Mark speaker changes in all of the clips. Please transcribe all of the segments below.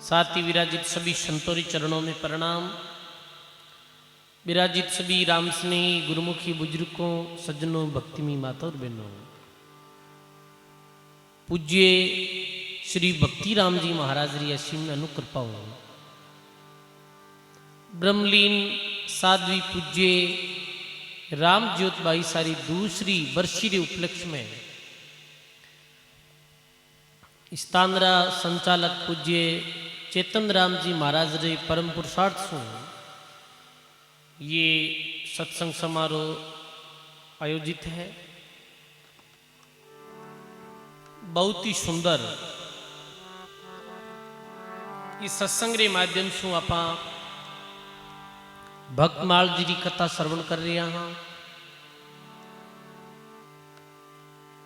Speaker 1: साथ ही विराजित सभी संतोरी चरणों में प्रणाम। विराजित सभी राम स्नेही गुरुमुखी बुजुर्गों, सज्जनों, भक्तिमी माता और बहनों, पूज्य श्री भक्ति राम जी महाराज री असीम अनुकृपाओं, ब्रह्मलीन साध्वी पूज्य राम ज्योत बाई सारी दूसरी वर्षी रे उपलक्ष्य में स्थानरा संचालक पूज्य चेतन राम जी महाराज रे परम पुरुषार्थ सु ये सत्संग समारोह आयोजित है। बहुत ही सुंदर इस सत्संग रे माध्यम से आप भक्तमाल जी की कथा श्रवण कर रहे हाँ।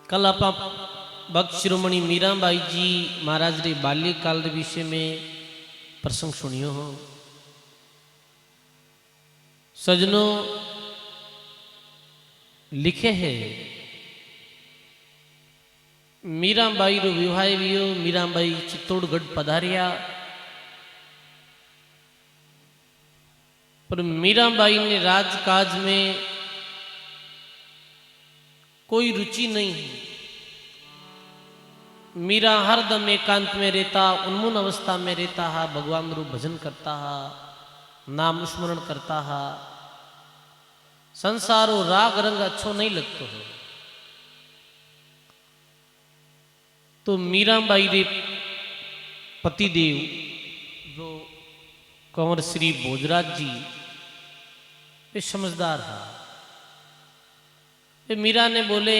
Speaker 1: कल आप भक्त शिरोमणि मीराबाई जी महाराज रे बाल्यकाल रे विषय में प्रसंग सुनियो हो। सजनों लिखे हैं मीराबाई रो विवाह वियो, मीराबाई चित्तौड़गढ़ पधारिया, पर मीराबाई ने राजकाज में कोई रुचि नहीं है। मीरा हरदम एकांत में रहता, उन्मून अवस्था में रहता है, भगवान रू भजन करता है, नाम स्मरण करता है। संसारो राग रंग अच्छो नहीं लगतो है। तो मीराबाई रे पतिदेव जो कंवर श्री भोजराज जी वे समझदार है। वे मीरा ने बोले,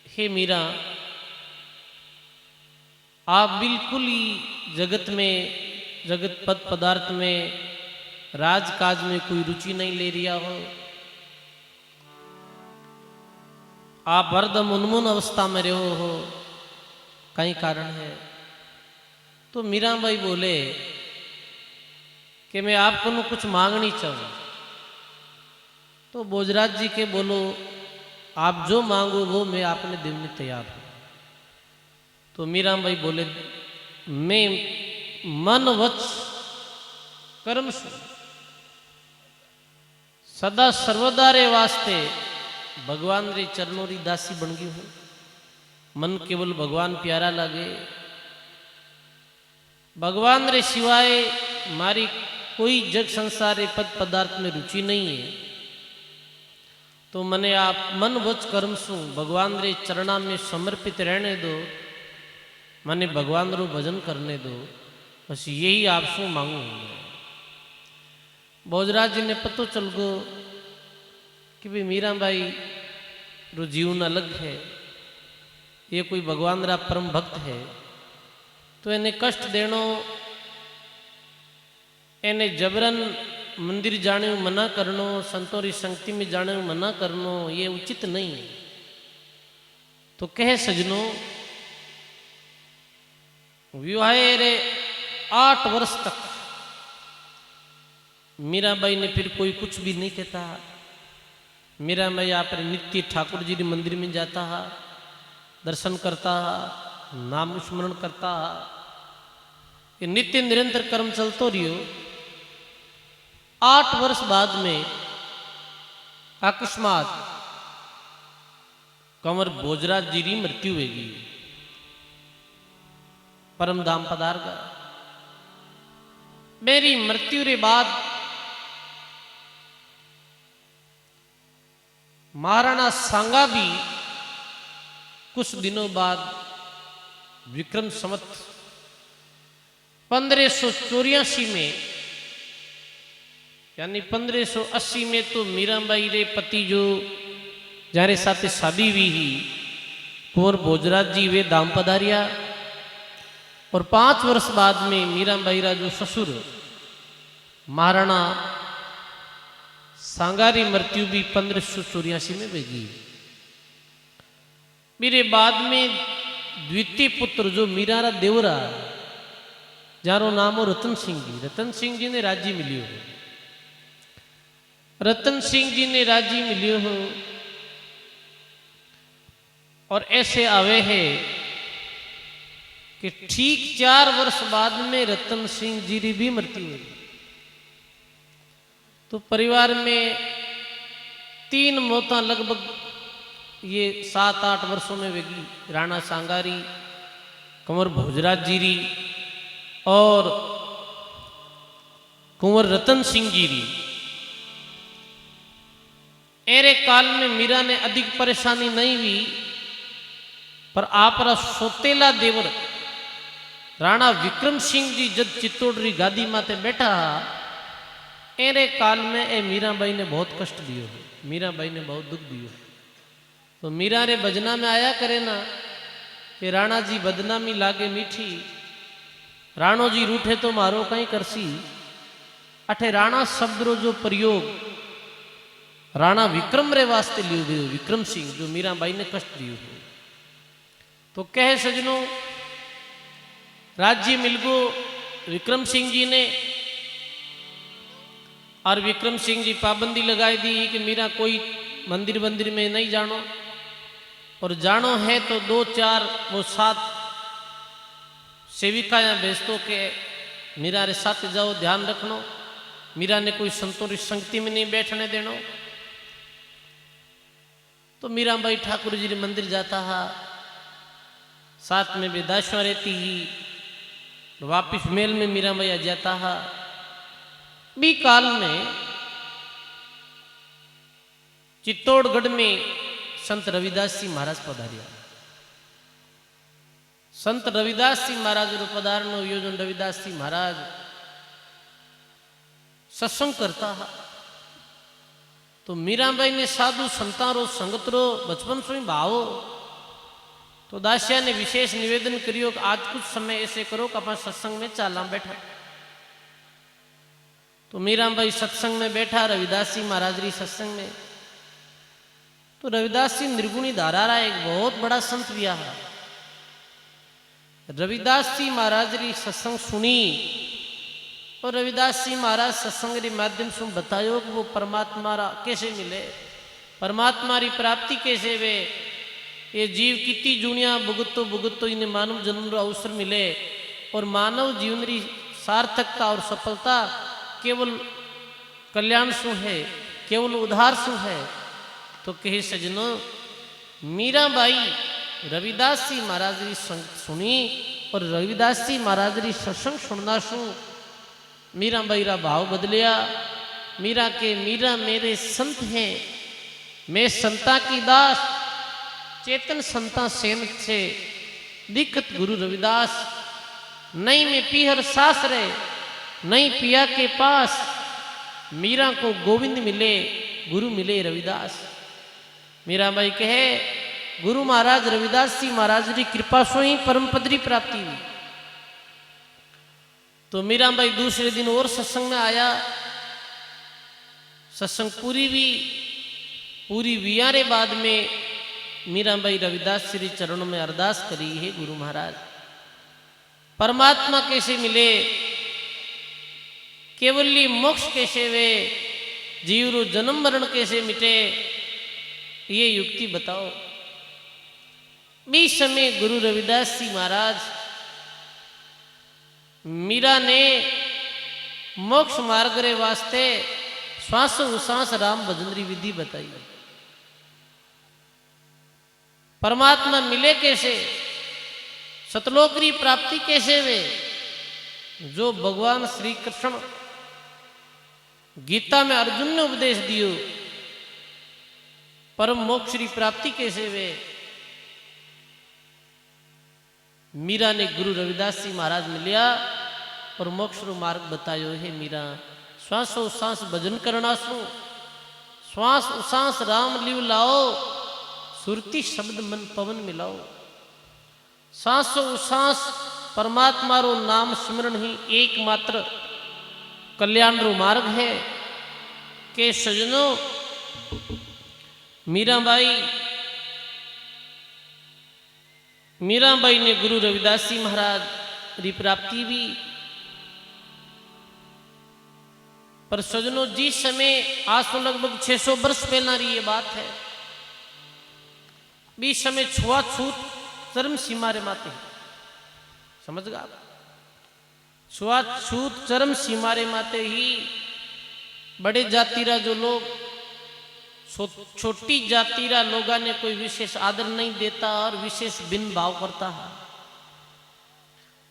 Speaker 1: हे मीरा, आप बिल्कुल ही जगत में, जगत पद पदार्थ में, राजकाज में कोई रुचि नहीं ले रिया हो। आप हरदम उन्मून अवस्था में रहो हो, कई कारण है। तो मीराबाई बोले कि मैं आपको कुछ मांगनी चाहूँ। तो भोजराज जी के बोलो, आप जो मांगो वो मैं आपने देने तैयार हूँ। तो मीराबाई बोले, मैं मन वच कर्म से सदा सर्वदा रे वास्ते भगवान रे चरणों री दासी बन गई हूँ। मन केवल भगवान प्यारा लगे, भगवान रे सिवाय मारी कोई जग संसार रे पद पदार्थ में रुचि नहीं है। तो मने आप मन वच कर्म सु भगवान रे चरणा में समर्पित रहने दो, मने भगवान रो भजन करने दो, बस यही आपसे मांगू। भोजराज जी ने पतो चल गो कि भाई मीराबाई रो जीवन अलग है, ये कोई भगवान रा परम भक्त है। तो इन्हें कष्ट देनो, इन्हें जबरन मंदिर जाने मना करनो, संतोरी संगति में जाने मना करनो, ये उचित नहीं है। तो कहे सजनों, विवाह रे 8 वर्ष तक मीराबाई ने फिर कोई कुछ भी नहीं कहता। मीराबाई आप नित्य ठाकुर जी के मंदिर में जाता है, दर्शन करता है, नाम स्मरण करता है। ये नित्य निरंतर कर्म चलतो रहियो। 8 वर्ष बाद में अकस्मात कंवर भोजराज जी की मृत्यु होगी। परम धाम पधार गया। मेरी मृत्यु रे बाद महाराणा सांगा भी कुछ दिनों बाद विक्रम संवत 1584 में, यानी 1580 में तो मीराबाई रे पति जो जारे साथे शादी हुई ही कुंवर भोजराज जी वे धाम पधारिया। और 5 वर्ष बाद में मीराबाई रा जो ससुर महाराणा सांगारी मृत्यु भी 1584 में भेगी। मेरे बाद में द्वितीय पुत्र जो मीरा रा देवरा, जारो नाम हो रतन सिंह जी। रतन सिंह जी ने राज्य मिलियो हो। रतन सिंह जी ने राज्य मिलियो हो और ऐसे आवे है कि ठीक 4 वर्ष बाद में रतन सिंह जी री भी मृत्यु हुई। तो परिवार में 3 मौत लगभग ये 7-8 वर्षों में वेगी। राणा सांगारी, कुंवर भोजराज जी री और कुंवर रतन सिंह जी री। एरे काल में मीरा ने अधिक परेशानी नहीं हुई, पर आपरा सोतेला देवर राणा विक्रम सिंह जी जब चित्तौड़ री गादी माते बैठा, एरे काल में ए मीराबाई ने बहुत कष्ट दियो है, मीराबाई ने बहुत दुख दियो। तो मीरा रे भजना में आया करे ना कि राणा जी बदनामी लागे मीठी, राणो जी रूठे तो मारो कहीं करसी। अठे राणा शब्द रो जो प्रयोग राणा विक्रम रे वास्ते लियो गयो, विक्रम सिंह जो मीराबाई ने कष्ट दियो है। तो कहे सजनों, राज्य मिल गो विक्रम सिंह जी ने, और विक्रम सिंह जी पाबंदी लगाई दी कि मीरा कोई मंदिर मंदिर में नहीं जानो, और जानो है तो 2-4 वो 7 सेविकायां भेजतो के मीरा रे साथ जाओ, ध्यान रखनो। मीरा ने कोई संतों री संगति में नहीं बैठने देनो। तो मीराबाई ठाकुर जी रे मंदिर जाता है, साथ में बेदाशवा रहती ही, वापिस मेल में मीराबाई आ जाता है। बी काल में चित्तौड़गढ़ में संत रविदास जी महाराज पधारिया। संत रविदास जी महाराज रो पधारनो योजन रविदास जी महाराज सत्संग करता है। तो मीराबाई ने साधु संता रो संगत रो बचपन से ही भाव। तो दासिया ने विशेष निवेदन करियो कि आज कुछ समय ऐसे करो कि अपन सत्संग में चाला बैठा। तो मीराबाई सत्संग में बैठा, रविदास जी महाराज री सत्संग में। तो रविदास जी निर्गुणी धारारा एक बहुत बड़ा संत बिया है। रविदास जी महाराज री सत्संग सुनी और रविदास जी महाराज सत्संग के माध्यम से बतायो कि वो परमात्मा कैसे मिले, परमात्मा री प्राप्ति कैसे वे, ये जीव कितनी जुनिया भुगतो भुगतो इन्हें मानव जन्म रो अवसर मिले, और मानव जीवन री सार्थकता और सफलता केवल कल्याण सु है, केवल उद्धार सु है। तो कहे सजनों, मीराबाई रविदास जी महाराज री सुनी और रविदास जी महाराज री सत्संग सुनना सु मीराबाई रा भाव बदलिया। मीरा के मीरा मेरे संत हैं, मैं संता की दास, चेतन संता सेन से दिक्कत गुरु रविदास, नहीं में पीहर सासरे नहीं पिया के पास, मीरा को गोविंद मिले गुरु मिले रविदास। मीराबाई कहे गुरु महाराज रविदास जी महाराज की कृपा से ही परम पद की प्राप्ति हुई। तो मीराबाई दूसरे दिन और सत्संग में आया। सत्संग पूरी वियारे बाद में मीराबाई रविदास श्री चरणों में अरदास करी है, गुरु महाराज परमात्मा कैसे मिले, केवली मोक्ष कैसे वे, जीव रो जन्म मरण कैसे मिटे, ये युक्ति बताओ। बीच समय गुरु रविदास जी महाराज मीरा ने मोक्ष मार्ग रे वास्ते श्वास उश्वास राम भजन री विधि बताई। परमात्मा मिले कैसे, सतलोक री प्राप्ति कैसे वे, जो भगवान श्री कृष्ण गीता में अर्जुन ने उपदेश दियो, परम मोक्ष की प्राप्ति कैसे वे। मीरा ने गुरु रविदास जी महाराज मिलिया और मोक्ष रो मार्ग बतायो है। मीरा श्वासो सांस भजन करना सु, श्वास उसांस राम लिव लाओ, सुरती शब्द मन पवन मिलाओ। सांसो उसांस परमात्मा रो नाम स्मरण ही एकमात्र कल्याण रो मार्ग है। के सजनों, मीराबाई ने गुरु रविदास जी महाराज की प्राप्ति भी। पर सजनों, जिस समय आज तो लगभग 600 वर्ष पहला ये बात है, बीच समय छुआछूत चरम सीमा रे माते। समझ गा छूत चरम सीमारे माते ही बड़े जातिरा जो लोग छोटी जातिरा लोगा ने कोई विशेष आदर नहीं देता और विशेष बिन भाव करता है।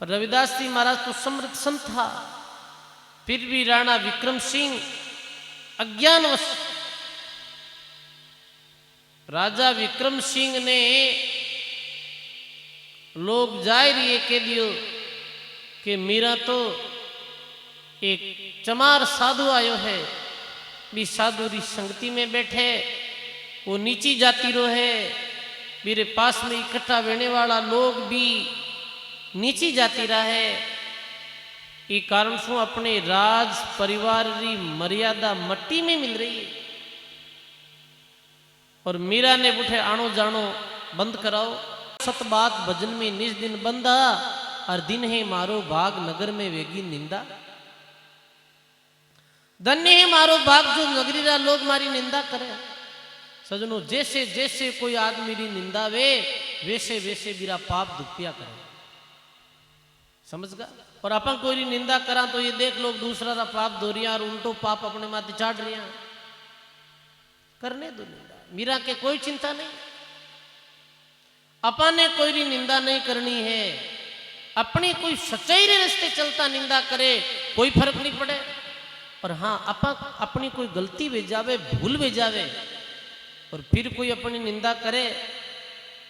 Speaker 1: पर रविदास जी महाराज तो समृद्ध संत था, फिर भी राणा विक्रम सिंह अज्ञानवश राजा विक्रम सिंह ने लोग जाहिर ये कह दियो कि मीरा तो एक चमार साधु आयो है, भी साधु री संगति में बैठे, वो नीची जाति रो है, मेरे पास में इकट्ठा रहने वाला लोग भी नीची जाति रहा है। ये कारण शू अपने राज परिवार री मर्यादा मट्टी में मिल रही है और मीरा ने बुठे आनो जानो बंद कराओ। सत बात भजन में निज दिन बंदा और दिन है मारो भाग नगर में वेगी निंदा। धन्य है मारो भाग जो नगरी रा लोग मारी निंदा करे। सजनो जैसे जैसे कोई आदमी री निंदा वे वैसे वैसे मेरा पाप दुखिया करे, समझ गा। और अपन कोई निंदा करा तो ये देख लोग दूसरा रा पाप दोरिया और उल्टो पाप अपने माथे चाट रिया। करने दो निंदा, मीरा के कोई चिंता नहीं। अपन ने कोई री निंदा नहीं करनी है, अपनी कोई सच्चाई रे रास्ते चलता निंदा करे कोई फर्क नहीं पड़े। और हाँ अपन अपनी कोई गलती वे जावे भूल वे जावे और फिर कोई अपनी निंदा करे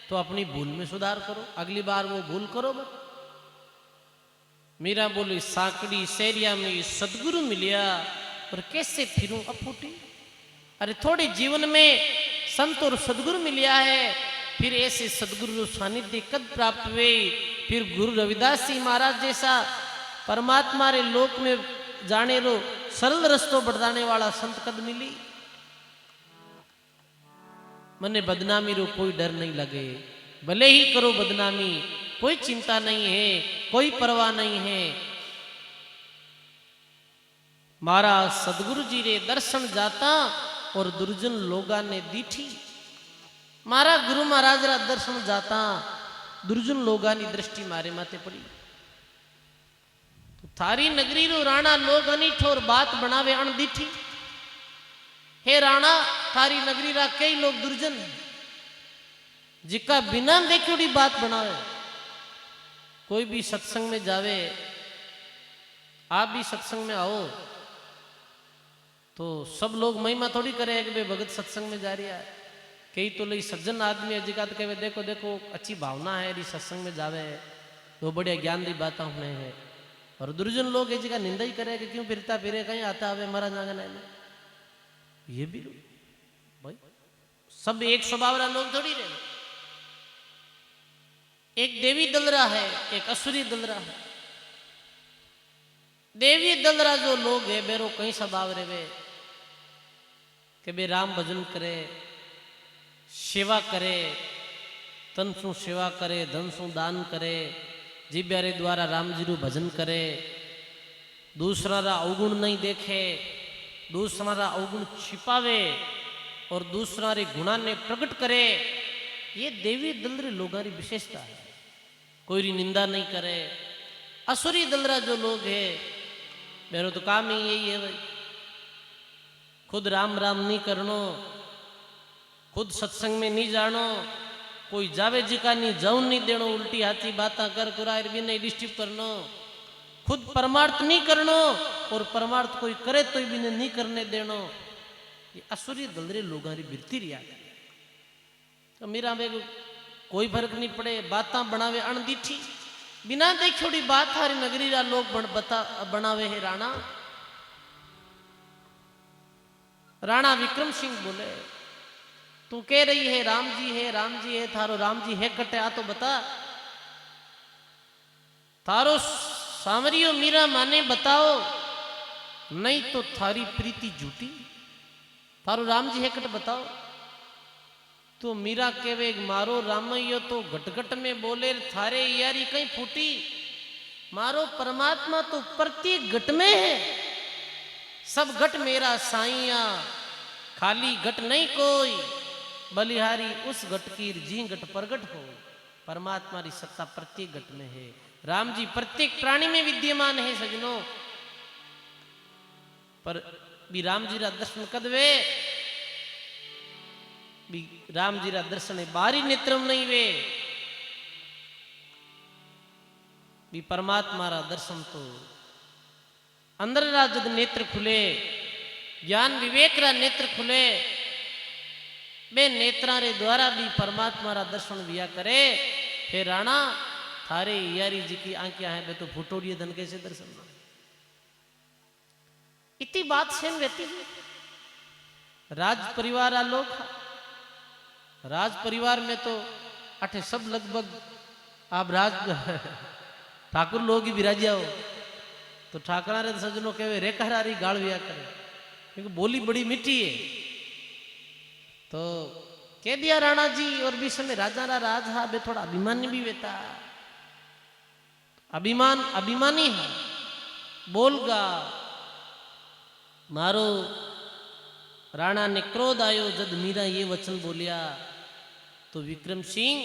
Speaker 1: तो अपनी भूल में सुधार करो, अगली बार वो भूल करो मत। मीरा बोली साकड़ी सेरिया में सदगुरु मिलिया और कैसे फिरूं अफूटी। अरे थोड़े जीवन में संत और सदगुरु मिलिया है, फिर ऐसे सदगुरु सानिध्य कद प्राप्त हुए। फिर गुरु रविदास जी महाराज जैसा परमात्मा रे लोक में जाने रो सरल रस्तो बढ़ाने वाला संत कद मिली। मने बदनामी रो कोई डर नहीं लगे, भले ही करो बदनामी, कोई चिंता नहीं है, कोई परवाह नहीं है। मारा सदगुरु जी रे दर्शन जाता और दुर्जन लोगा ने दीठी। मारा गुरु महाराज रा दर्शन जाता दुर्जन लोगा नी दृष्टि मारे माथे पड़ी। तो थारी नगरी रो राणा लोग अनिठ और बात बनावे अणदीठी। हे राणा थारी नगरी रा कई लोग दुर्जन जिका बिना देखी बात बनावे। कोई भी सत्संग में जावे, आप भी सत्संग में आओ तो सब लोग महिमा थोड़ी करे कि भाई भगत सत्संग में जा रहा है। कई तो लई सज्जन आदमी है जिका कहे देखो देखो अच्छी भावना है री सत्संग में जावे तो बढ़िया ज्ञान की बात होने है। और दुर्जन लोग है जिका निंदा ही करे कि क्यों फिरता फिरे कहीं आता है मरा जागना है। ये भी भाई सब एक स्वभाव वाला लोग थोड़ी रहे। एक देवी दलरा है, एक असुरी दलरा है। देवी दलरा जो लोग है बेरो कहीं स्वभाव रहे कि बे राम भजन करे, सेवा करे, तन सु सेवा करे, धन सु दान करे, जीब्यारे द्वारा राम जी रू भजन करे, दूसरा रा अवगुण नहीं देखे, दूसरा रा अवगुण छिपावे और दूसरा रे गुणा ने प्रकट करे। ये देवी दलरे लोगों की विशेषता है। कोई री निंदा नहीं करे। असुरी दलरा जो लोग है मेरा तो काम ही यही है भाई, खुद राम राम नहीं करनो, खुद सत्संग में नहीं जानो, कोई जावे जिका नहीं जाऊन नहीं देनो, उल्टी हाथी बातें कर कुरायर भी नहीं डिस्टर्ब करनो, खुद परमार्थ नहीं करनो और परमार्थ कोई करे तो भी नहीं करने देनो। ये असुरी दलरे लोगों की वृत्ति रिया। तो मेरा में कोई फर्क नहीं पड़े, बातें बनावे अणदीठी, बिना देखोड़ी बात हारी नगरी रा लोग बनावे है। राणा विक्रम सिंह बोले तू कह रही है राम जी है, राम जी है, थारो राम जी है कटे आ तो बता, थारो सांवरियो मीरा माने बताओ, नहीं तो थारी प्रीति झूठी, थारो राम जी है कट बताओ। तो मीरा केवे मारो रामैयो तो घटघट में बोले थारे यारी कहीं फूटी, मारो परमात्मा तो प्रत्येक घट में है, सब घट मेरा साइया, खाली घट नहीं कोई, बलिहारी उस घट की जी घट प्रगट हो। परमात्मा की सत्ता प्रत्येक घट में है। राम जी प्रत्येक प्राणी में विद्यमान है सजनों, पर भी राम जी रा दर्शन कद वे, भी राम जी रा दर्शन बारी नेत्रम नहीं वे, भी परमात्मा रा दर्शन तो अंदर रा जद नेत्र खुले, ज्ञान विवेक रा नेत्र खुले, बे नेत्रा रे द्वारा भी परमात्मा रा दर्शन दिया करे। फिर राणा थारे यारी जी की आंखें हैं बे तो फुटोड़िए धन कैसे दर्शन, इतनी बात सेम रहती है। राज परिवार आ लोग, राज परिवार में तो अठे सब लगभग आप राज ठाकुर लोग ही विराजिया हो, तो ठाकरा रे सजनों कहे रे कहरारी गाड़ विया करे, क्योंकि बोली बड़ी मीठी है। तो कह दिया राणा जी, और भी समय राजा रा राज हा बे थोड़ा अभिमानी भी वेता, अभिमान अभिमानी है, बोलगा मारो। राणा ने क्रोध आयो जब मीरा ये वचन बोलिया, तो विक्रम सिंह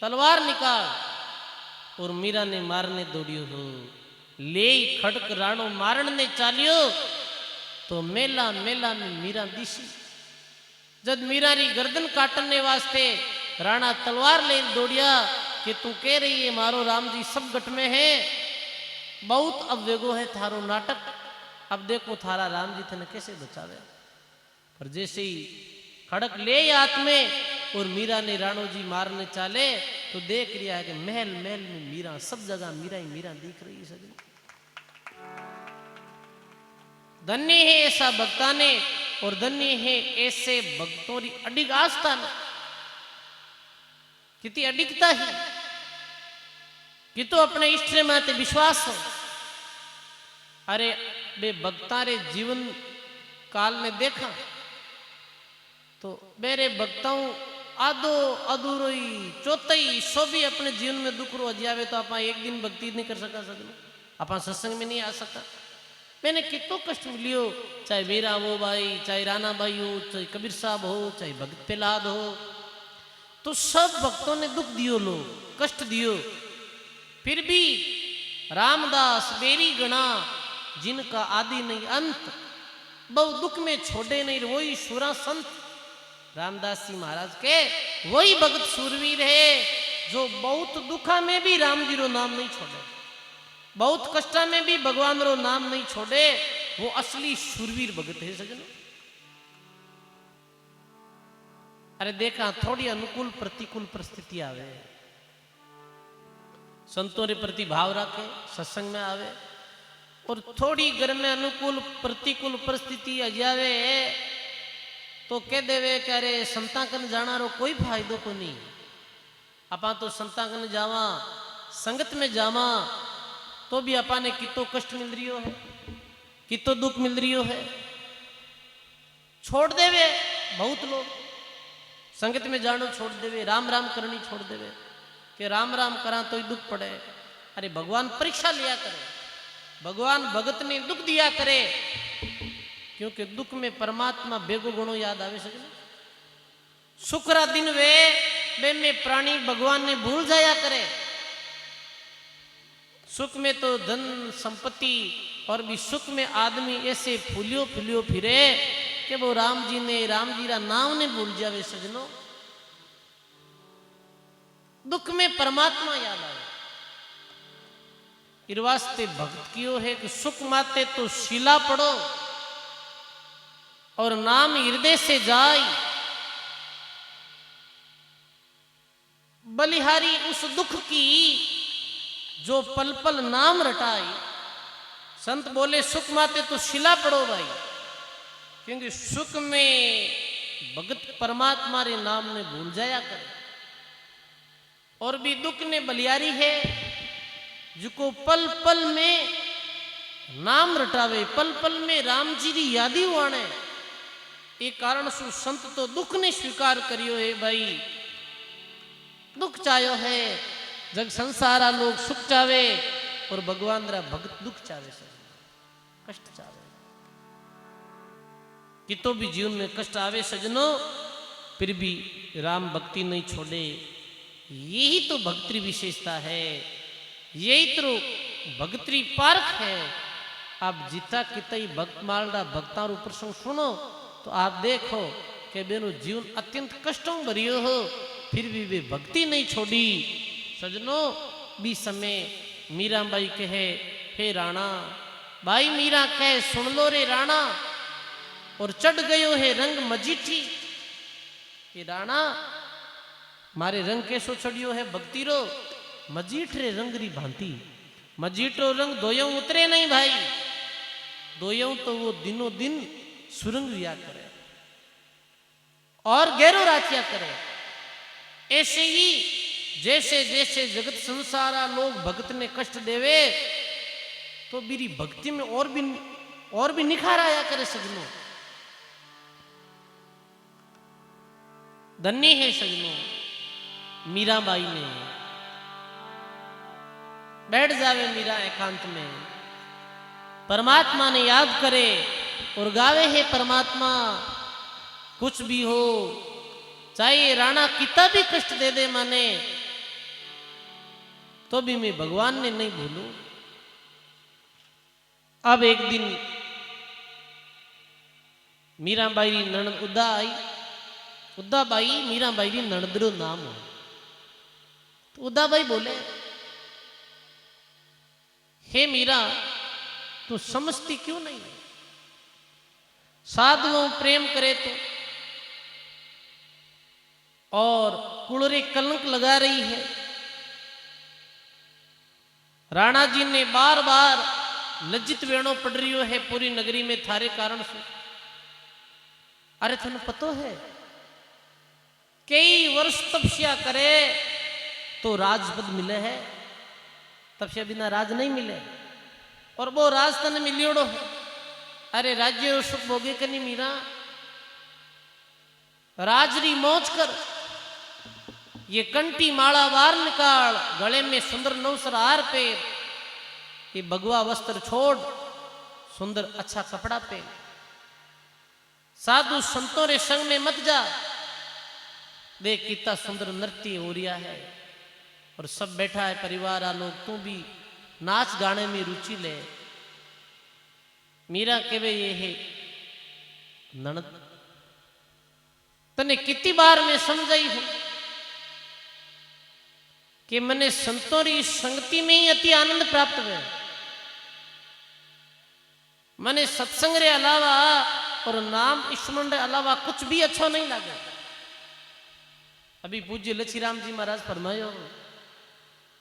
Speaker 1: तलवार निकाल और मीरा ने मारने दौड़ियो हो। ले खड़क राणो मारण ने चालियो, तो मेला मेला में मीरा दिशी। जब मीरा री गर्दन काटने वास्ते राणा तलवार ले दौड़िया कि तू कह रही है मारो राम जी सब गट में है, बहुत अब वेगो है थारो नाटक, अब देखो थारा राम जी थे कैसे बचावे। पर जैसे ही खड़क ले हाथ में और मीरा ने राणो जी मारने चाले, तो देख लिया है कि महल महल में मीरा, सब जगह मीरा ही मीरा दिख रही है सभी। धन्य है ऐसा भक्ता ने, और धन्य है ऐसे भक्तों की अडिग आस्था ने, कितनी अडिगता है कि तो अपने इष्ट रे माते विश्वास हो। अरे बे भक्ता रे जीवन काल में देखा तो मेरे भक्ताओं आधो अधूरो ही चौथाई सो भी अपने जीवन में दुख रो जावे, तो आप एक दिन भक्ति नहीं कर सका सकते, आप सत्संग में नहीं आ सका। मैंने कितो कष्ट मिलियो, चाहे वीरा हो भाई, चाहे राणा भाई हो, चाहे कबीर साहब हो, चाहे भगत प्रहलाद हो, तो सब भक्तों ने दुख दियो, लो कष्ट दियो, फिर भी रामदास बेरी गणा जिनका आदि नहीं अंत, बहु दुख में छोड़े नहीं, वही सुरा संत रामदास जी महाराज के वही भगत सूरवीर है जो बहुत दुखा में भी राम जी रो नाम नहीं छोड़े, बहुत कष्टा में भी भगवान रो नाम नहीं छोड़े, वो असली शूरवीर भगत है सजनों। अरे देखा थोड़ी अनुकूल प्रतिकूल परिस्थिति आवे, संतों रे प्रति भाव रखे, सत्संग में आवे, और थोड़ी घर में अनुकूल प्रतिकूल परिस्थिति आ जावे तो कह देवे कि अरे संता कन जाना रो कोई फायदो को नहीं, अपा तो संता कन जावा, संगत में जावा, तो भी अपा ने कितो कष्ट मिल रियो है, कितो दुख मिल रियो है, छोड़ देवे। बहुत लोग संगत में जानो छोड़ देवे, राम राम करनी छोड़ देवे कि राम राम करा तो ही दुख पड़े। अरे भगवान परीक्षा लिया करे, भगवान भगत ने दुख दिया करे, क्योंकि दुख में परमात्मा बेगो गुणों याद आवे सके। सुखरा दिन वे में प्राणी भगवान ने भूल जाया करे, सुख में तो धन संपत्ति, और भी सुख में आदमी ऐसे फूलियो फूलियो फिरे कि वो राम जी रा नाम ने भूल जावे सजनों। दुख में परमात्मा याद आवे, इस वास्ते भक्त कियो है कि सुख माते तो शिला पड़ो और नाम हृदय से जाए, बलिहारी उस दुख की जो पल पल नाम रटाई। संत बोले सुख माते तो शिला पड़ो भाई, क्योंकि सुख में भगत परमात्मा रे नाम ने भूल जाया करे, और भी दुख ने बलियारी है जिको पल पल में नाम रटावे, पल पल में राम जी की यादी वाणे। एक कारण सु संत तो दुख ने स्वीकार करियो है भाई, दुख चायो है, जग संसारा लोग सुख चावे और भगवान रा भगत दुख चावे, कष्ट चावे। कि तो भी जीवन में कष्ट आवे सजनों, फिर भी राम भक्ति नहीं छोड़े। यही तो भक्ति विशेषता है यही तो भक्ति पार्क है। आप जीता कितना ही भक्त मालडा भक्तारू प्रसंग सुनो तो आप देखो कि बेनो जीवन अत्यंत कष्टों भरियो हो, फिर भी वे भक्ति नहीं छोड़ी। सजनो भी समय मीराबाई कहे, हे राणा, भाई मीरा कहे सुन लो रे राणा, और चढ़ गयो है रंग मजीठी। ये राणा मारे रंग कैसो चढ़ियो है भक्ति रो, मजीठ रे रंग री भांति। मजीठ रो रंग दोयों उतरे नहीं भाई, दोयों तो वो दिनों दिन सुरंग रिया करे और गहरो राचिया करे। ऐसे ही जैसे जैसे जगत संसारा लोग भक्त ने कष्ट देवे तो मेरी भक्ति में और भी निखार आया करे। सजनों धन्य है सजनों मीराबाई ने। बैठ जावे मीरा एकांत में, परमात्मा ने याद करे और गावे है परमात्मा, कुछ भी हो चाहे राणा कितना भी कष्ट दे दे माने, तो भी मैं भगवान ने नहीं भूलूं। अब एक दिन मीराबाई री ननद उदा आई। उदाबाई मीराबाई री ननदरो नाम हो। तो उदाबाई बोले, हे मीरा, तू समझती क्यों नहीं? साधुओं प्रेम करे तो और कुड़रे कलंक लगा रही है। राणा जी ने बार बार लज्जित वेणो पड़ रही है पूरी नगरी में थारे कारण से। अरे थाने पतो है कई वर्ष तपस्या करे तो राजपद मिले है, तपस्या बिना राज नहीं मिले, और वो राज तने मिलियोड़ो है। अरे राज्य सुख भोगे कनी मीरा, राजरी मौज कर, ये कंठी माला बार निकाल, गले में सुंदर नौसर हार पेर, ये भगवा वस्त्र छोड़, सुंदर अच्छा कपड़ा पहन, साधु संतों रे संग में मत जा। देख कितना सुंदर नृत्य हो रिया है और सब बैठा है परिवार आ लोग, तू भी नाच गाने में रुचि ले। मीरा केवे ये है ननद, तने कितनी बार मैं समझाई हूं कि मने संतों री संगति में ही अति आनंद प्राप्त हुए, मने सत्संग रे अलावा और नाम स्मरण रे अलावा कुछ भी अच्छा नहीं लगे। अभी पूज्य लच्छीराम जी महाराज फरमायो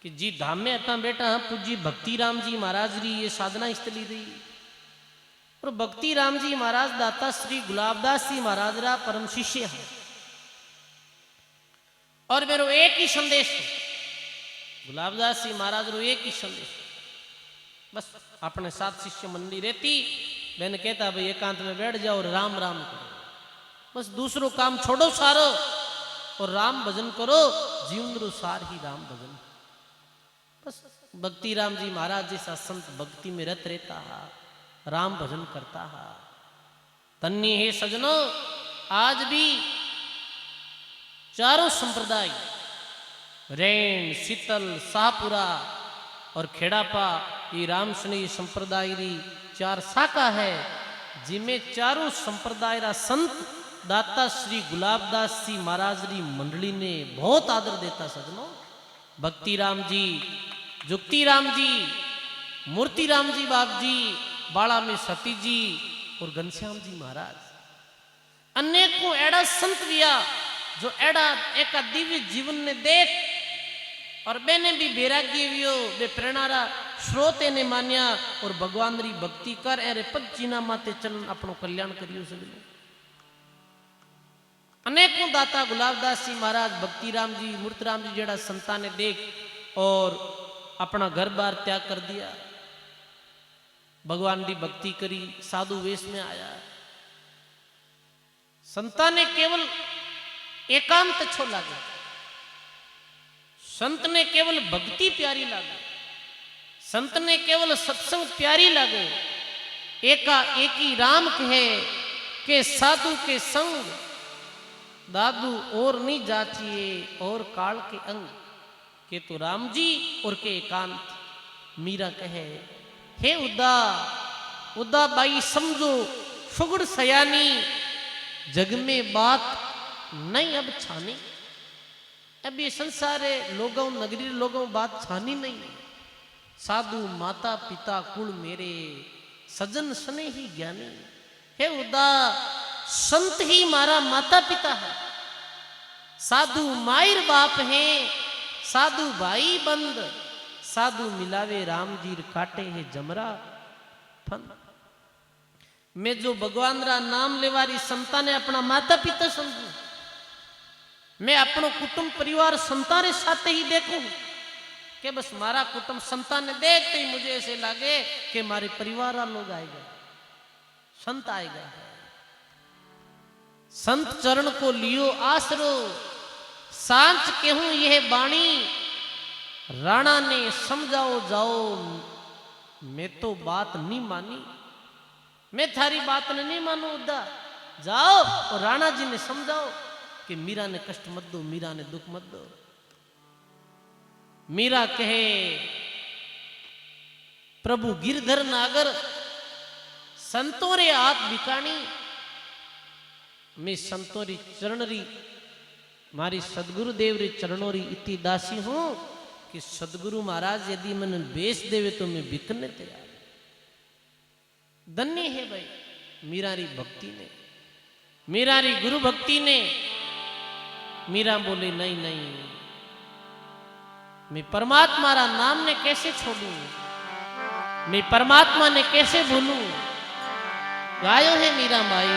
Speaker 1: कि जी धाम में अपना बेटा पूज्य भक्ति राम जी महाराज री ये साधना स्थली रही, और भक्ति राम जी महाराज दाता श्री गुलाबदास जी महाराज रा परम शिष्य है। और मेरे एक ही संदेश है, गुलाबदास जी महाराज रो एक ही संदेश, बस अपने साथ शिष्य मंडी रहती, मैंने कहता भाई एकांत में बैठ जाओ और राम राम करो, बस दूसरों काम छोड़ो सारो और राम भजन करो, जीवन रो सार ही राम भजन। बस भक्ति राम जी महाराज जैसा संत भक्ति में रत रहता है, राम भजन करता है। धन्य है सजनों, आज भी चारों संप्रदाय रैन, शीतल, शाहपुरा और खेड़ापा, ये रामशनी संप्रदाय री चार शाखा है, जिनमें चारों संप्रदाय रा संत दाता श्री गुलाबदास जी महाराज री मंडली ने बहुत आदर देता। सजनों भक्ति राम जी, जुक्ति राम जी, मूर्ति राम जी बाप जी, बाड़ा में सती जी और घनश्याम जी महाराज, अनेकों एड़ा संत दिया जो एड़ा एक दिव्य जीवन ने देख और बेने भी बैराग्य वियो बे प्रेरणारा श्रोते ने मान्या और भगवान री भक्ति कर अरे पद चीना माते चलन अपनो कल्याण करियो। सजनों अनेकों दाता गुलाबदास जी महाराज, भक्ति राम जी, मूर्ति राम जी जेड़ा संता ने देख और अपना घर बार त्याग कर दिया, भगवान की भक्ति करी, साधु वेश में आया। संता ने केवल एकांत छो लागे, संत ने केवल भक्ति प्यारी लागे, संत ने केवल सत्संग प्यारी लागे। एका एक ही राम कहे के साधु के संग दादू और नहीं जाचिए और काल के अंग के तो राम जी और के एकांत। मीरा कहे, हे उदा, उदा बाई समझो सुगड़ सयानी, जग में बात नहीं अब छानी। अब ये संसार है लोगों नगरी लोगों बात छानी नहीं। साधु माता पिता कुल मेरे, सजन सने ही ज्ञानी। हे उदा, संत ही मारा माता पिता है, साधु मायर बाप है, साधु भाई बंद, साधु मिलावे राम जीर काटे है जमरा फन। मैं जो भगवान रा नाम लेवारी संता ने अपना माता पिता समझू, मैं अपनो कुटुंब परिवार संता रे साथ ही देखूं कि बस मारा कुटुंब संता ने देखते ही मुझे ऐसे लगे कि मारे परिवार लोग आएगा, संत आएगा। संत चरण को लियो आसरो, सांच कहूं यह बाणी, राणा ने समझाओ जाओ, मैं तो बात नहीं मानी। मैं थारी बात ने नहीं मानू उदा, जाओ और राणा जी ने समझाओ कि मीरा ने कष्ट मत दो, मीरा ने दुख मत दो। मीरा कहे, प्रभु गिरधर नागर संतों रे हाथ बिकाणी, मैं संतों री चरण री, मारी सदगुरु देव रे चरणों री इतनी दासी हूं कि सदगुरु महाराज यदि मन बेच देवे तो मैं बिकने तैयार। धन्य है भाई मीरा री भक्ति ने, मीरा री गुरु भक्ति ने। मीरा बोले, नहीं नहीं, मैं परमात्मा रा नाम ने कैसे छोड़ूं, मैं परमात्मा ने कैसे भूलूं। गायो है मीरा बाई।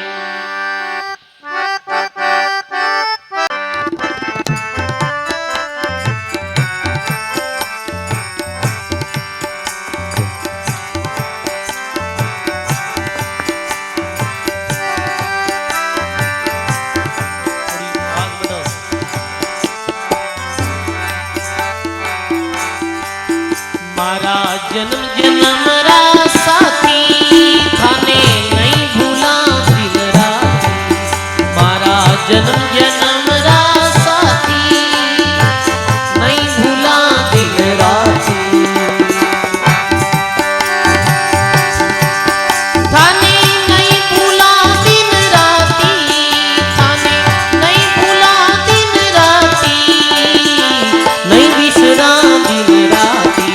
Speaker 1: मारा जन्म जन्म रा साथी, थाने नहीं भूला दिन रात। मारा जन्म जन्म रा साथी, नहीं भूला दिन रात। थाने नहीं भूला दिन राती, थाने नहीं भूला दिन राती, नहीं बिसरा दिन राती।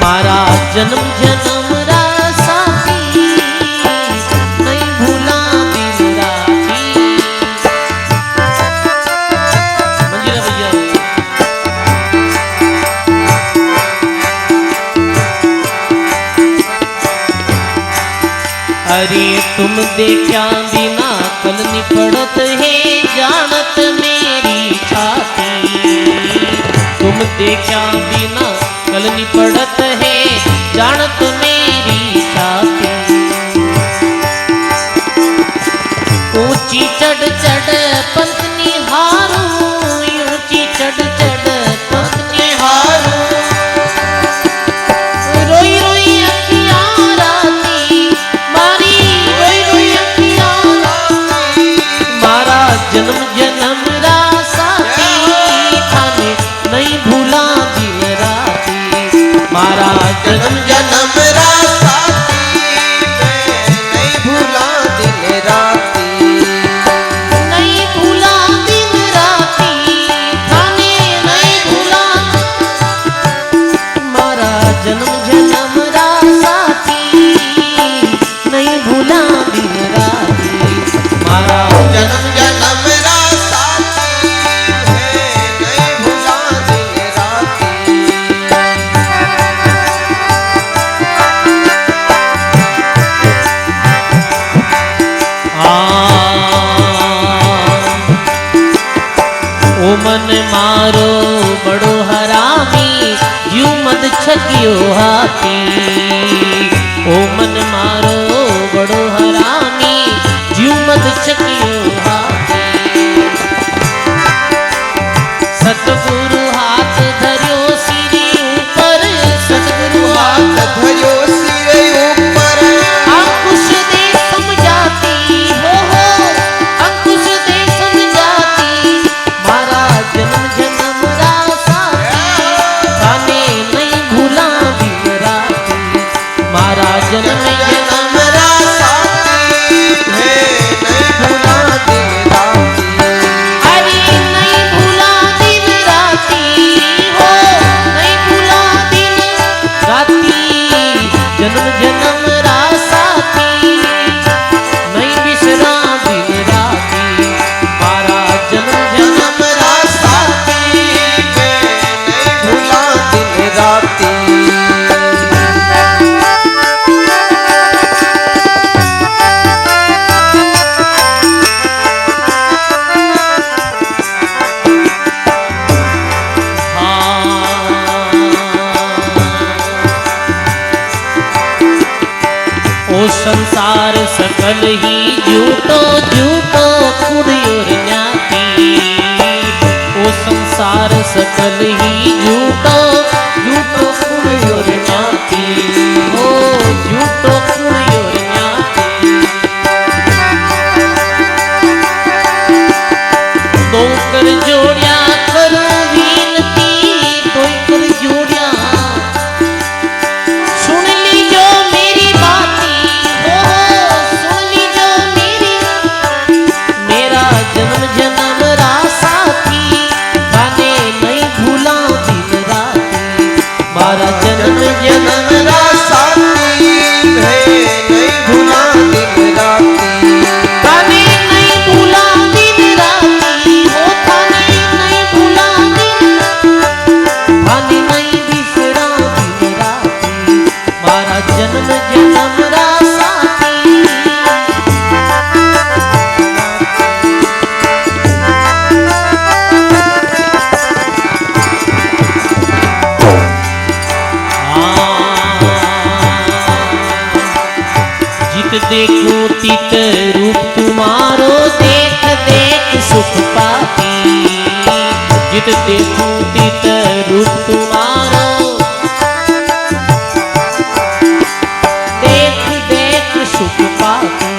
Speaker 1: मारा जन्म जन्म रा साथी, नहीं भूला दिन राती। मंजिला भैया, अरे तुम देखा बिना कल निपड़त है जानत मेरी छाती। तुम देखा बिना कल निपड़त है जानत मेरी छाती। ऊंची चढ़ चढ़ पंथ निहारूं, ऊंची चढ़ चढ़ पंथ निहारूं। रोई रोई अखियां राती, मारी रोई रोई अखियां राती। मारा जन्म जन्म रा साथी, थाने नहीं भूला दिन राती। मारा जन्म जन्म रा साथी,
Speaker 2: नहीं भूला दिन राती।
Speaker 1: नहीं भूला दिन राती, थाने नहीं भूला। मारा जन्म जन्म रा साथी, नहीं भूला दिन राती। मारा
Speaker 2: जन्म जन्म रा साथी है, नहीं भूला दिन राती।
Speaker 1: ओ मन मारो बड़ो हरामी, यू मद छकियो हाथी। ओ मन मारो बड़ो हरामी, यू मद छकियो हाथी। सतगुरु हाथ धरियो सिरे ऊपर, सतगुरु हाथ
Speaker 2: धरियो सिरे ऊपर।
Speaker 1: अंकुश दे समझाती, हो अंकुश दे समझाती। मारा जन्म जन्म रा साथी, थाने नहीं भूला दिन राती। संसार सकल ही झूठो झूठो कुड़ियोर न्याती। ओ संसार सकल ही झूठो झूठो कुड़ियोर न्याती। ओ झूठो कुड़ियोर न्याती। दो कर जोड़िया करो विनती, दो कर जोड़िया सुन लीजो मेरी बाती। हो सुन लीजो मेरी, मेरा जन्म जन्म रा साथी, थाने नहीं भूला दिन राती। मारा जन्म जन्म
Speaker 2: मेरा साथी है नहीं भूला दिन राती।
Speaker 1: थाने नहीं भूला दिन राती। हो थाने नहीं भूला दिन, थाने नहीं बिसरा दिन राती। मारा जन्म जन्म रा साथी। जित देखूं तित रूप तुम्हारो, देख देख सुख पाती। जित देखूं तित रूप तुम्हारो, देख देख सुख पाती।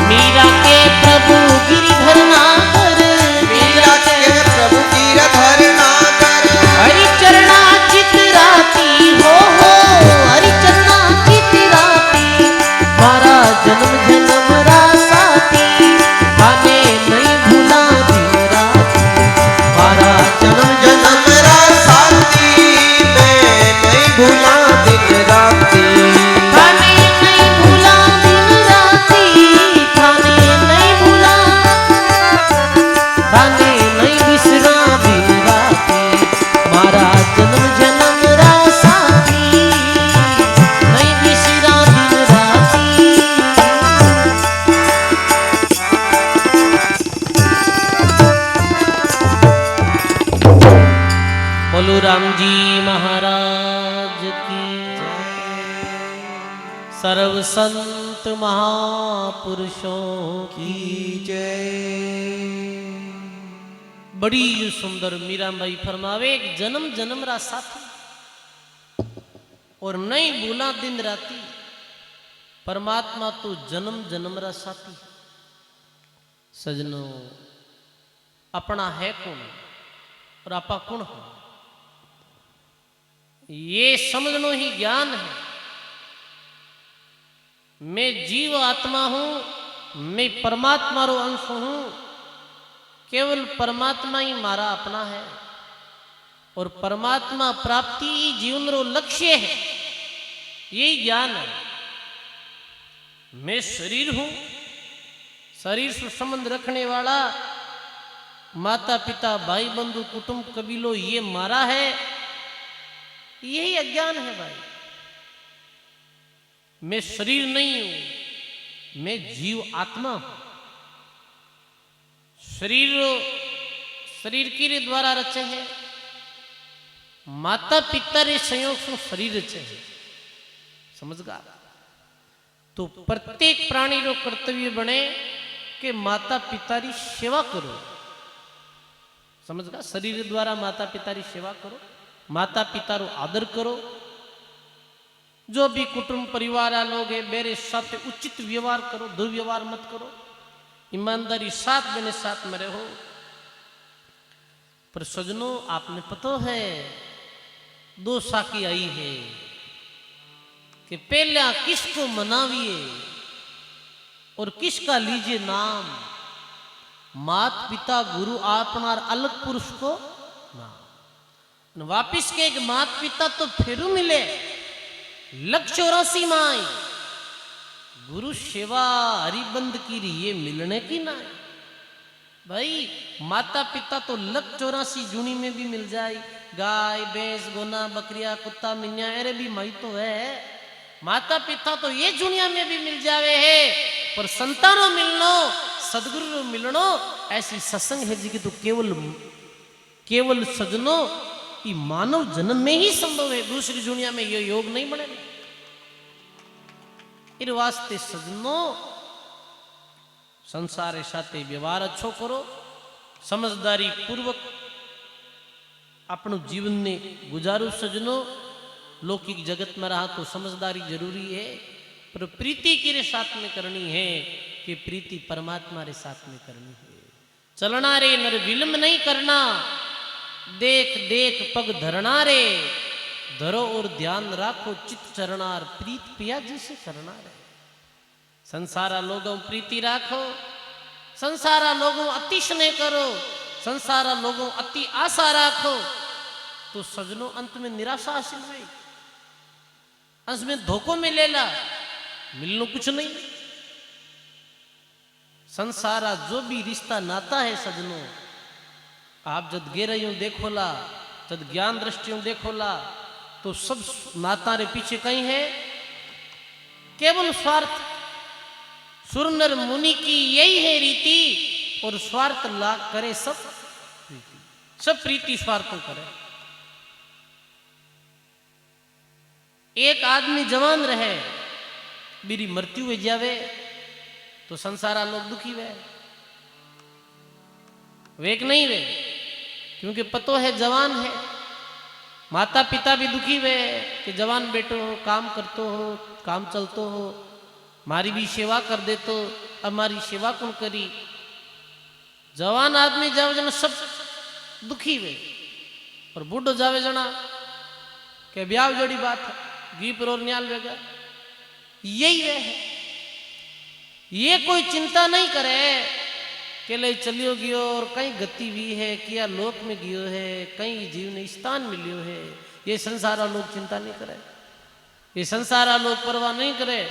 Speaker 1: मीरा के प्रभु गिरधर नागर,
Speaker 2: मीरा के प्रभु गिरधर नागर।
Speaker 1: हरि चरणा चित राती। हो हरि चरणा चित राती। मारा जन्म जन्म रा साथी, थाने नहीं भूला दिन राती। मारा जन्म
Speaker 2: जन्म रा साथी मैं नहीं भूला दिन राती।
Speaker 1: थाने नहीं भूला दिन राती। थाने नहीं भूला, थाने नहीं बिसरा दिन राती। मारा जन्म जन्म रा साथी, नहीं बिसरा दिन राती। बोलो राम जी महाराज की सर्व संत महापुरुषों की
Speaker 2: जय।
Speaker 1: बड़ी सुंदर मीराबाई फरमावे, एक जन्म जन्म रा साथी और नहीं भूला दिन राती। परमात्मा तो जन्म जन्म रा साथी। सजनों, अपना है कौन और आपा कौन हो, ये समझनो ही ज्ञान है। मैं जीव आत्मा हूं, मैं परमात्मा रो अंश हूं। केवल परमात्मा ही मारा अपना है और परमात्मा प्राप्ति ही जीवन रो लक्ष्य है। यही ज्ञान है। मैं शरीर हूं, शरीर से संबंध रखने वाला माता पिता भाई बंधु कुटुंब कबीलो ये मारा है। यही अज्ञान है भाई। मैं शरीर नहीं हूं, मैं जीव आत्मा हूं। शरीर के द्वारा रचे है, माता पिता रे संयोग से शरीर रचे है। समझ गा? तो प्रत्येक प्राणी रो कर्तव्य बने कि माता पिता री सेवा करो। समझ गा? शरीर द्वारा माता पिता री सेवा करो, माता पिता रो आदर करो। जो भी कुटुंब परिवार आ लोग है मेरे साथ उचित व्यवहार करो, दुर्व्यवहार मत करो। ईमानदारी साथ बने साथ में रहो। पर सजनों, आपने पता है दो साकी आई है कि पहला किसको मनाविए और किसका लीजिए नाम। मात पिता गुरु आपनार अलग पुरुष को नाम। वापिस के एक मात पिता तो फिर मिले 184 माई। गुरु सेवा हरिबंद की ये मिलने की ना है भाई। माता पिता तो 184 जूनी में भी मिल जाए। गाय भैंस गोना बकरिया कुत्ता मिन्या अरे भी मई तो है। माता पिता तो ये दुनिया में भी मिल जावे है। पर संतानों मिलनो, सदगुरु मिलनो ऐसी सत्संग है जी की तो केवल सजनों ये मानव जन्म में ही संभव है। दूसरी दुनिया में ये योग नहीं बनेगा। इन वास्ते सजनो संसार साथे व्यवहार अच्छो करो, समझदारी पूर्वक अपनु जीवन ने गुजारो सजनो। लौकिक जगत में रहा तो समझदारी जरूरी है, पर प्रीति किरे साथ में करनी है कि प्रीति परमात्मा रे साथ में करनी है। चलना रे नर विलंब नहीं करना, देख देख पग धरना रे, धरो और ध्यान राखो चित चरणार, प्रीत पिया जैसे करना रे। संसारा लोगों प्रीति राखो, संसारा लोगों अति स्नेह करो, संसारा लोगों अति आशा राखो, तो सजनों अंत में निराशा हासिल हुई, अंत में धोखों में लेला मिलनो कुछ नहीं। संसारा जो भी रिश्ता नाता है सजनों, आप जब गहराइयों देखोला, जब ज्ञान दृष्टियों देखोला, तो सब नाता रे पीछे कहीं है केवल स्वार्थ। सुर नर मुनि की यही है रीति, और स्वार्थ लाग करे सब प्रीति, सब प्रीति स्वार्थों करे। एक आदमी जवान रहे, मेरी मृत्यु हो जावे तो संसारा लोग दुखी वे नहीं वे, क्योंकि पतो है जवान है। माता पिता भी दुखी वे कि जवान बेटो हो, काम करतो हो, काम चलतो हो, मारी भी सेवा कर दे तो अब हमारी सेवा कौन करी। जवान आदमी जावे जना सब दुखी वे, और बूढ़ो जावे जना के ब्याह जोड़ी बात है, घी पर और न्याल वेगा, यही वे है। ये कोई चिंता नहीं करे कि ले चलियो गयो और कहीं गति भी है, किया लोक में गयो है, कहीं जीवन स्थान मिलियो है, ये संसारा लोग चिंता नहीं करे, ये संसारा लोग परवाह नहीं करे।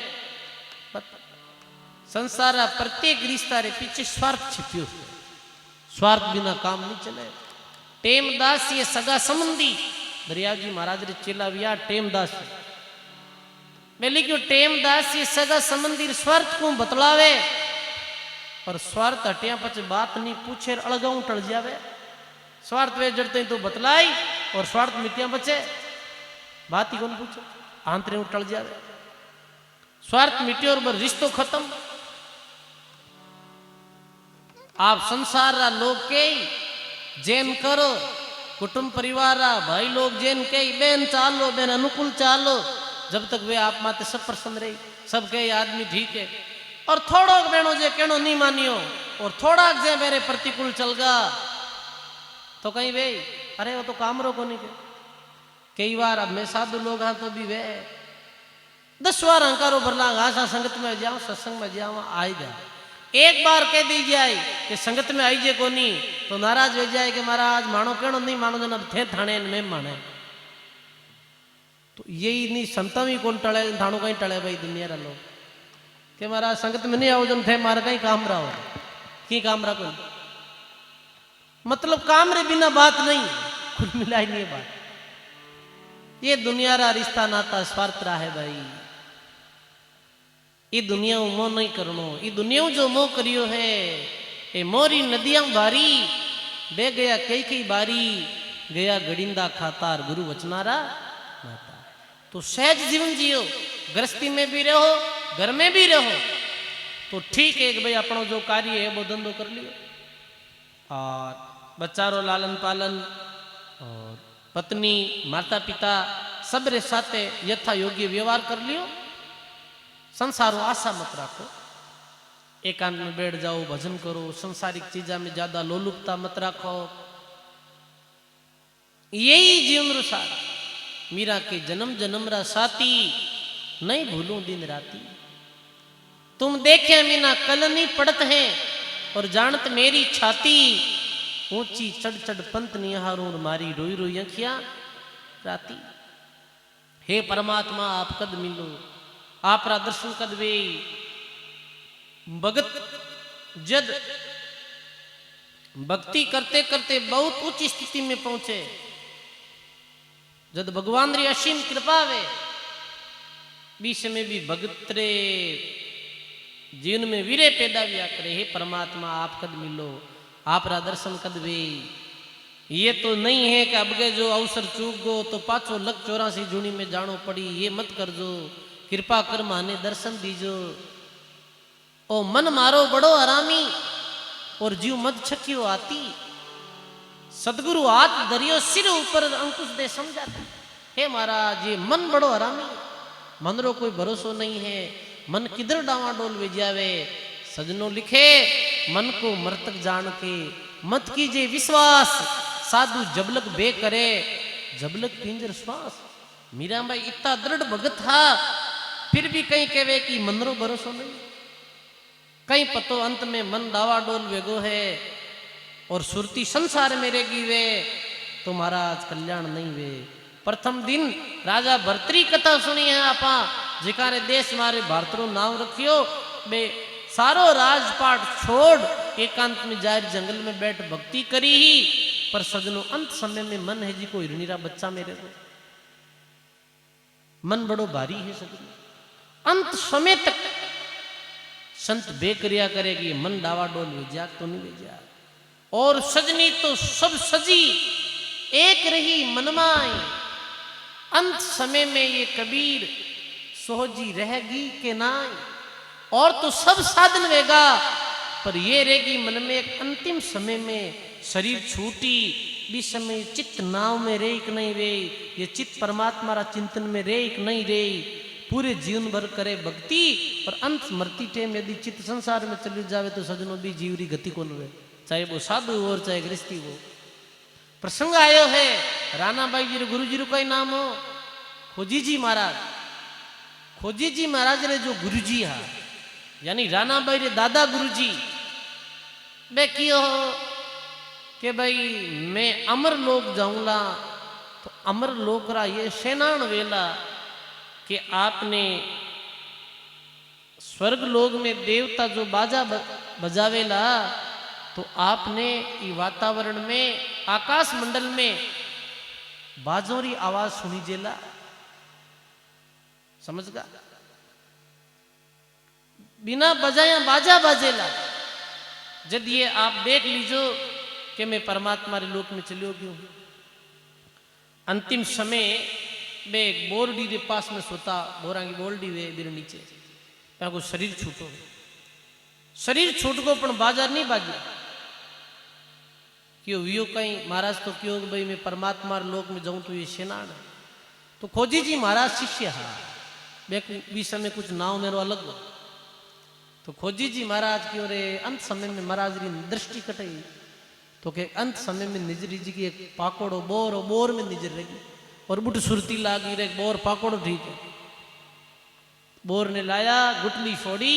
Speaker 1: संसारा प्रत्येक रिश्ता रे पीछे स्वार्थ छिपियो है, स्वार्थ बिना काम नहीं चले। टेमदास ये सगा संबंधी दरिया जी महाराज रे चेला विया टेमदास, मैं लिखियो टेमदास ये सगा संबंधी स्वार्थ को बतलावे, और स्वार्थ हटिया पचे बात नहीं पूछे अलगाऊ टल जावे। स्वार्थ वे जड़ते तो बतलाई, और स्वार्थ मिटिया बचे बात ही कौन पूछे, आंतरे टल जावे। स्वार्थ मिट्यो और रिश्तो खत्म। आप संसार रा लोग के जैन करो, कुटुंब परिवार रा भाई लोग जैन के बेन चालो, बेन अनुकूल चालो, जब तक वे आप माते सब प्रसन्न रही, सब के आदमी ठीक है। और थोड़ा बेनो जे केनो नहीं मानियो, और थोड़ा जे मेरे प्रतिकूल चलगा तो कहीं वे अरे वो तो काम रो को नहीं के। कई बार अब मैं साधु लोग हाँ तो भी वे 10 बार अंकारो भरला घासा संगत में जाओ, सत्संग में जाओ, आई जा। एक बार कह दी जाए कि संगत में आई जे को नहीं, तो नाराज हो जाए कि महाराज मानो केनो नहीं मानो, जन अब थे थाने में माने। तो यही नहीं संता भी कौन टले, थानो कहीं टले भाई दुनिया रा लोग कि महाराज संगत में नहीं आओ, जन थे मारे कहीं काम रहा हो कि काम रहा कोई, मतलब काम रे बिना बात नहीं, कुल मिलाई नहीं है बात। ये दुनिया रा रिश्ता नाता स्वार्थ रहा है भाई। ये दुनिया मोह नहीं करनो, ये दुनिया जो मोह करियो है, ये मोरी नदियां बारी बे गया कई कई बारी, गया गड़िंदा खातार गुरु वचनारा माता। तो सहज जीवन जियो, गृहस्थी में भी रहो, घर में भी रहो, तो ठीक है कि भाई अपना जो कार्य है वो धंधो कर लियो, और बच्चारो लालन पालन, और पत्नी माता पिता सब रे साथे यथा योग्य व्यवहार कर लियो। संसारो आशा मत रखो, एकांत में बैठ जाओ, भजन करो, संसारिक चीजा में ज्यादा लोलुपता मत रखो। यही जीवन रो सार। मीरा के जन्म जन्म रा साथी, नहीं भूलूं दिन राती। तुम देखे मीना कल नहीं पड़त है, और जानत मेरी छाती, ऊंची चढ़ चढ़ पंत निहारूं, मारी रोई रोई अखियां राती। हे परमात्मा आप कद मिलो, आप रा दर्शन कद वे। भगत जद भक्ति करते करते बहुत उच्च स्थिति में पहुंचे, जद भगवान री असीम कृपा वे, बीच में भी भगत रे जीवन में वीरे पैदा विया करे। हे परमात्मा आप कद मिलो, आप रा दर्शन कद वे। ये तो नहीं है कि अब के जो अवसर चूक गो तो 5 लाख 84 जूनी में जानो पड़ी, ये मत कर जो कृपा कर माने दर्शन दीजो। ओ मन मारो बड़ो आरामी और जीव मद छकियो आती। सदगुरु हाथ दरियो सिर ऊपर अंकुश दे समझाती। हे महाराज ये मन बड़ो आरामी, मन रो कोई भरोसो नहीं है, मन किधर डावाडोल वे जावे। सजनो लिखे मन को मर्तक जान के मत कीजिए विश्वास। साधु जबलक बे करे जबलक पिंजर श्वास। मीराबाई इतना दृढ़ भगत था फिर भी कहीं कहवे कि मन रो भरोसो नहीं। कहीं पतो अंत में मन डावाडोल वेगो है और सुरती संसार में रेगी वे तो महाराज कल्याण नहीं वे। प्रथम दिन राजा भर्तरी कथा सुनी है आपा जिकारे देश मारे भारतरो नाम रखियो बे सारो राजपाट छोड़ एकांत में जाहिर जंगल में बैठ भक्ति करी ही। पर सजनो अंत समय में मन है जी को हिरणीरा बच्चा मेरे को मन बड़ो भारी है सजनो। अंत समय तक संत बेकरिया करेगी मन डावाडोल भेजा तो नहीं भेजा। और सजनी तो सब सजी एक रही मनमाई। अंत समय में ये कबीर सोहजी रहेगी के नाई। और तो सब साधन वेगा पर ये रहेगी मन में एक अंतिम समय में शरीर छूटी भी समय चित्त नाव में रे कि नहीं रे। ये चित्त परमात्मा रा चिंतन में रे कि नहीं रे। पूरे जीवन भर करे भक्ति और अंत मरती टेम यदि चित्त संसार में चली जावे तो सजनों भी जीवरी गति को वे, चाहे वो साधु हो और चाहे गृहस्थी हो। प्रसंग आयो है रानाबाई जी गुरु जी का नाम हो खोजी जी महाराज। खोजी जी महाराज रे जो गुरु जी हा यानी रानाबाई रे दादा गुरु जी बे कियो कि भाई मैं अमर लोक जाऊंगा तो अमर लोक रा ये सेनान वेला कि आपने स्वर्ग लोक में देवता जो बाजा बजावेला तो आपने ये वातावरण में आकाश मंडल में बाजोरी आवाज सुनी जेला। समझ गा बिना बजाया बाजा बाजेला। जब ये आप देख लीजो कि मैं परमात्मा रे लोक में चलियो गयो। अंतिम समय में एक बोरडी के पास में सोता बोरा की बोरडी वे मेरे नीचे को शरीर छूटो। शरीर छूट को पण बाजार नहीं बाजे क्यों वियो कहीं महाराज तो क्यों भाई मैं परमात्मा लोक में जाऊं तो ये सेनान है। तो खोजी जी महाराज शिष्य हा बे समय कुछ नाव मेरो अलग हो। तो खोजी जी महाराज की रे अंत समय में महाराज री दृष्टि कटाई तो के अंत समय में निजरी जी की एक पाकोड़ो बोर में निजर रहेगी और बुट सुरती लागी रे बोर पाकोड़ो ठीक है। बोर ने लाया गुटली फोड़ी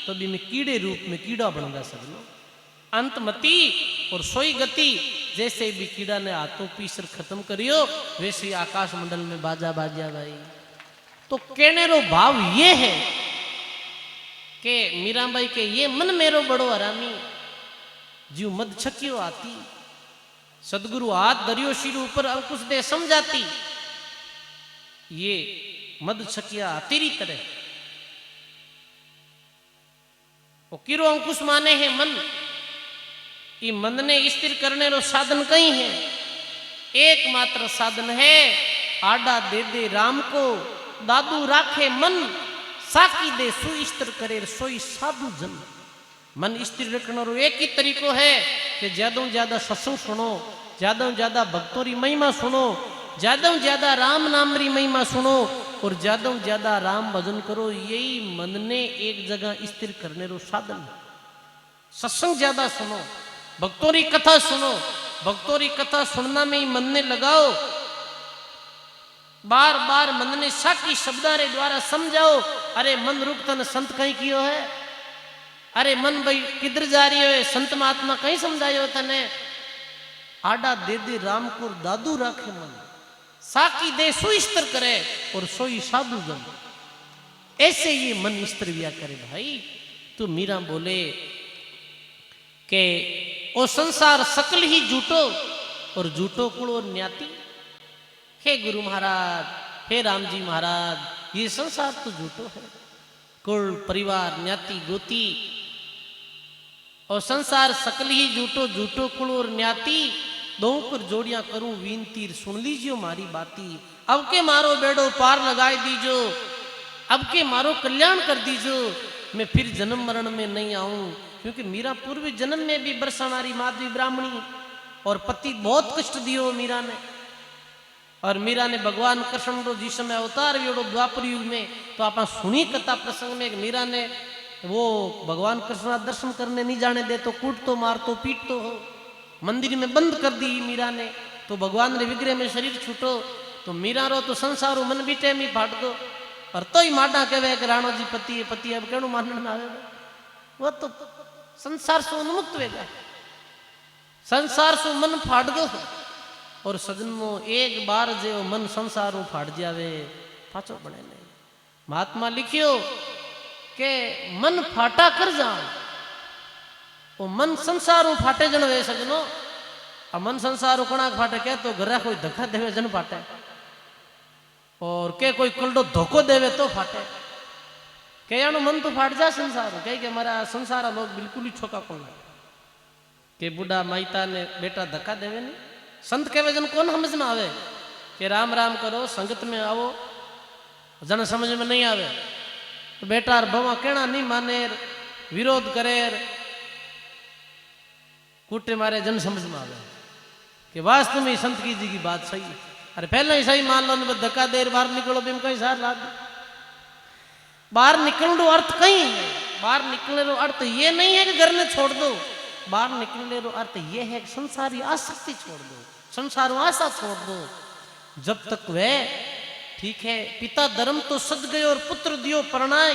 Speaker 1: तो भी मैं कीड़े रूप में कीड़ा बन गया सजनो। अंत मती और सोई गति जैसे भी कीड़ा ने हाथों पीसर खत्म करियो वैसे ही आकाश मंडल में बाजा बाजा भाई। तो कहने रो भाव ये है कि मीराबाई के ये मन मेरो बड़ो हरामी जीव मद छकियो आती। सदगुरु हाथ दरियो सिर ऊपर अंकुश दे समझाती। ये मद छकिया तेरी तरह वो किरो अंकुश माने है मन। ये मन ने स्थिर करने रो साधन कहीं है एकमात्र साधन है आडा दे दे राम को दादू राखे मन साकी दे सुई स्थिर करे सोई साधु जन। मन स्थिर रखने रो एक ही तरीको है कि ज्यादा ज्यादा सत्संग सुनो, ज्यादा भक्तों री महिमा सुनो, ज्यादा राम नाम री महिमा सुनो और ज्यादा राम भजन करो। यही मन ने एक जगह स्थिर करने रो साधन। सत्संग ज्यादा सुनो, भक्तों री कथा सुनो, भक्तों री कथा सुनना में ही मन ने लगाओ। बार बार मन ने साकी शब्दा रे द्वारा समझाओ। अरे मन रुक तन संत कहीं कियो है। अरे मन भाई किधर जा रही है संत महात्मा कहीं समझायो तने। आडा दे दे राम को दादू राखे मन साकी दे सोई स्तर करे और सोई साधु जन। ऐसे ये मन स्तर व्या करे भाई। तो मीरा बोले के ओ संसार सकल ही झूठो और झूठो कुल और न्याती। हे गुरु महाराज, हे राम जी महाराज, ये संसार तो झूठो है। कुल परिवार न्याती गोती और संसार सकल ही झूठो, झूठो कुल और न्याती। दो कर जोड़ियां करूं वीन तीर सुन लीजियो मारी बाती। अब के मारो बेड़ो पार लगाए दीजो अब के मारो कल्याण कर दीजो, मैं फिर जन्म मरण में नहीं आऊं। क्योंकि मीरा पूर्व जन्म में भी बरसानारी माधवी ब्राह्मणी और पति बहुत कष्ट दियो मीरा ने। और मीरा ने भगवान कृष्ण रो जिस समय अवतार वियोड़ो द्वापर युग में, तो आप सुनी कथा प्रसंग में मीरा ने वो भगवान कृष्ण का दर्शन करने नहीं जाने दे, तो कूट तो मार तो पीट तो हो, मंदिर में बंद कर दी मीरा ने। तो भगवान रे विग्रह में शरीर छूटो, तो मीरा रो तो संसारो मन बीटे में फाट दो। और तो ही माडा कहे कि राणो जी पति है, पति अब केणु मानने में आवेगा, वो तो संसार से उन्मुक्त होगा, संसार से मन फाट दो। और सजनो एक बार जो मन संसारों फाट जावे पाछो बने नहीं। महात्मा लिखियो के मन फाटा कर जा, वो मन संसारों फाटे जन वे सजनो। अब मन संसारों कणा फाटे के तो घर कोई धक्का देवे जन फाटे, और के कोई कलडो धोखो देवे तो फाटे। के यानो मन तो फाट जा संसार, कहे कि हमारा संसारा लोग बिल्कुल ही छोका कौन के बुढ़ा माइता ने बेटा धक्का देवे नहीं। संत कहे जन कौन समझ में आवे कि राम राम करो, संगत में आओ, जन समझ में नहीं आवे तो बेटा और बवा कहना नहीं माने, विरोध करे, कूटे मारे, जन समझ में आवे कि वास्तव में संत की जी की बात सही है। अरे पहले ही सही मान लो, धक्का देर बाहर निकलो बिम कहीं सार ला दो। बाहर निकलने अर्थ कहीं है, बाहर निकलने रो अर्थ ये नहीं है कि घर ने छोड़ दो, बाहर निकलने रो अर्थ ये है कि संसारी आसक्ति छोड़ दो, संसार आशा छोड़ दो। जब तक वह ठीक है, पिता धर्म तो सद गए और पुत्र दियो परनाई,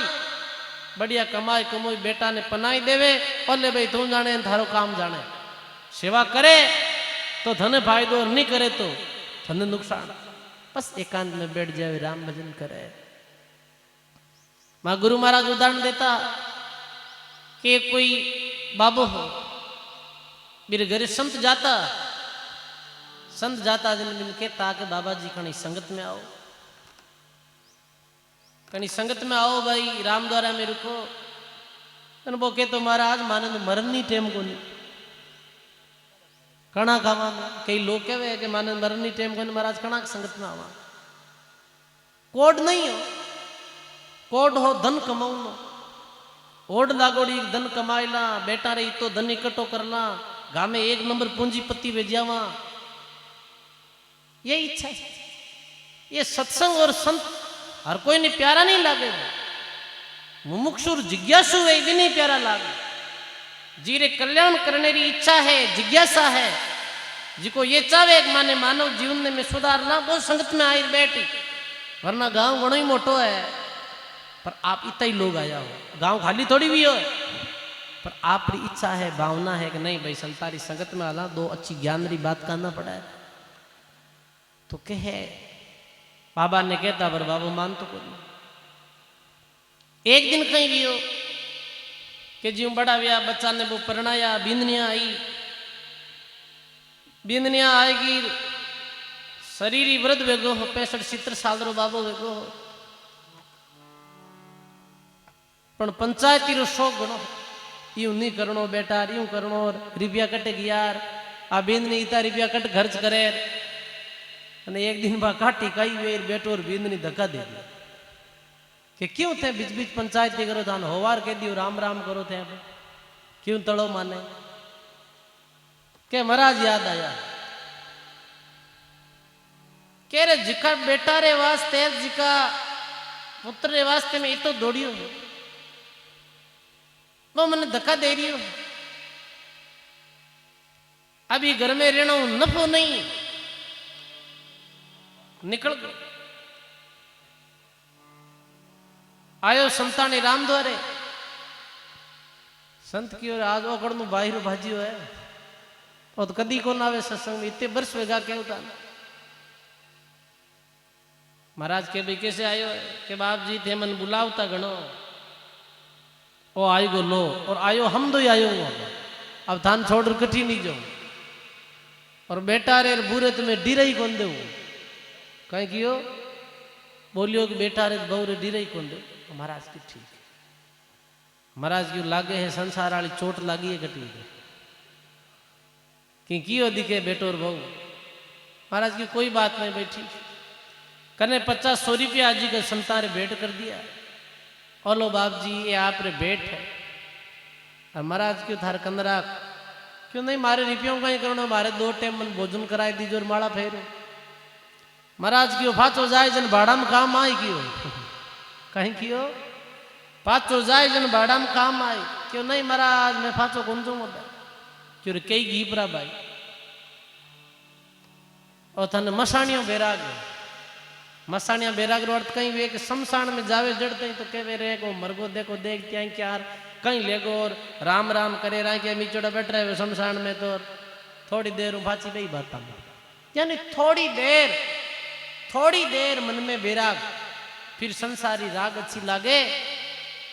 Speaker 1: बढ़िया कमाई कमोई बेटा ने पनाई देवे, बोले भाई तुम जाने थारो काम जाने, सेवा करे तो धन फायदो और नहीं करे तो धन नुकसान। बस एकांत में बैठ जाए, राम भजन करे। मां गुरु महाराज उदाहरण देता कि कोई बाबू हो, मेरे घर संत जाता जिन कहता कि बाबा जी कहीं संगत में आओ, कहीं संगत में आओ भाई, राम द्वारा मेरे को। वो कहे तो महाराज माने तो मरण नहीं टेम को नहीं कणा खावा में। कई लोग कहे कि माने मरण नहीं टेम को नहीं, महाराज कणा संगत में आवा। कोड नहीं हो, कोड हो धन कमाऊनो, ओड लागोड़ी धन कमाईला, बेटा रही तो धन इकट्ठो करना, गाँव में एक नंबर पूंजीपति भेजावा, ये इच्छा है। ये सत्संग और संत हर कोई ने प्यारा नहीं लागे, मुमुक्षुर जिज्ञासु है भी नहीं प्यारा लागे। जीरे कल्याण करने की इच्छा है, जिज्ञासा है, जिको ये चाहे एक माने मानव जीवन में सुधारना, वो संगत में आई बैठी। वरना गांव घणो ही मोटो है, पर आप इतना ही लोग आया हो, गांव खाली थोड़ी भी हो, पर आपकी इच्छा है, भावना है कि नहीं भाई संतारी संगत में आला, दो अच्छी ज्ञान री बात करना पड़ा है। तो कहे बाबा ने कहता पर बाबू मान तो कोई। एक दिन कहीं भी हो कि जी बड़ा व्या बच्चा ने वो परणाया, बिंदनिया आई, बिंदनिया आएगी, शरीर ही वृद्ध वेगो हो, 65-70 साल रो बाबो वेगो हो, पण पंचायती रो शौक गणो, यूं नहीं करनो बेटा, यूं करनो, रुपया कटेगी यार, आ बिंदनी इतना रुपया कट खर्च करे। અને એક દિન બા કાટી કઈ વેર બેટો બીંદની ધક્કા દે દી કે क्यों थे बीच बीच पंचायत करो था होवार कह दियो राम राम करो थे क्यों तड़ो माने के महाराज याद आया कह रे जिका बेटा रे वास्ते जिका पुत्र रे वास्ते में इतो दौड़ियो वो मैंने धक्का दे रही हो। अभी घर में रहना नफो नहीं निकल गए। आयो संतानी राम द्वारे संत की ओर आज ओकड़ नु बाहिर भाजियो है और तो कदी को ना आवे सत्संग में इतने वर्ष वेगा के होता महाराज के भाई कैसे आयो है के बाप जी थे मन बुलावता गणो ओ आई गो लो और आयो हम दो आयो अब थान छोड़ कठी नहीं जाऊं और बेटा रे बुरे तुम्हें डीरे ही कौन दे कहीं कियो बोलियो कि बेटा रे बहु रे डीरे ही कौन दे महाराज की ठीक है महाराज क्यों लागे है संसार वाली चोट लागी है कटी कि कियो दिखे बेटो और बहु महाराज की कोई बात नहीं बैठी कने 50-100 रुपया आज का संतान भेंट कर दिया ओलो बाप जी ये आप रे बेट है और महाराज क्यों थार कंदरा क्यों नहीं मारे रिपियों का ही करो मारे 2 टाइम मन भोजन कराए दीजो और माला फेरो महाराज क्यों फाचो जाए जन भाड़ा में काम आई क्यों कहीं क्यों फाचो जाए जन भाड़ा में काम आई क्यों नहीं महाराज मैं फाचो कौन जाऊंगा क्यों कई घीपरा भाई और थन मसाणियों बैराग मसाणिया बैराग रो अर्थ कहीं वे कि शमशान में जावे जड़ते तो कहे रे को मरगो देखो देख त्या क्या कहीं लेगो और राम राम करे रहा क्या मीचोड़ा बैठ रहे शमशान में तो थोड़ी देर भाची नहीं बात यानी थोड़ी देर मन में बैराग फिर संसारी राग अच्छी लागे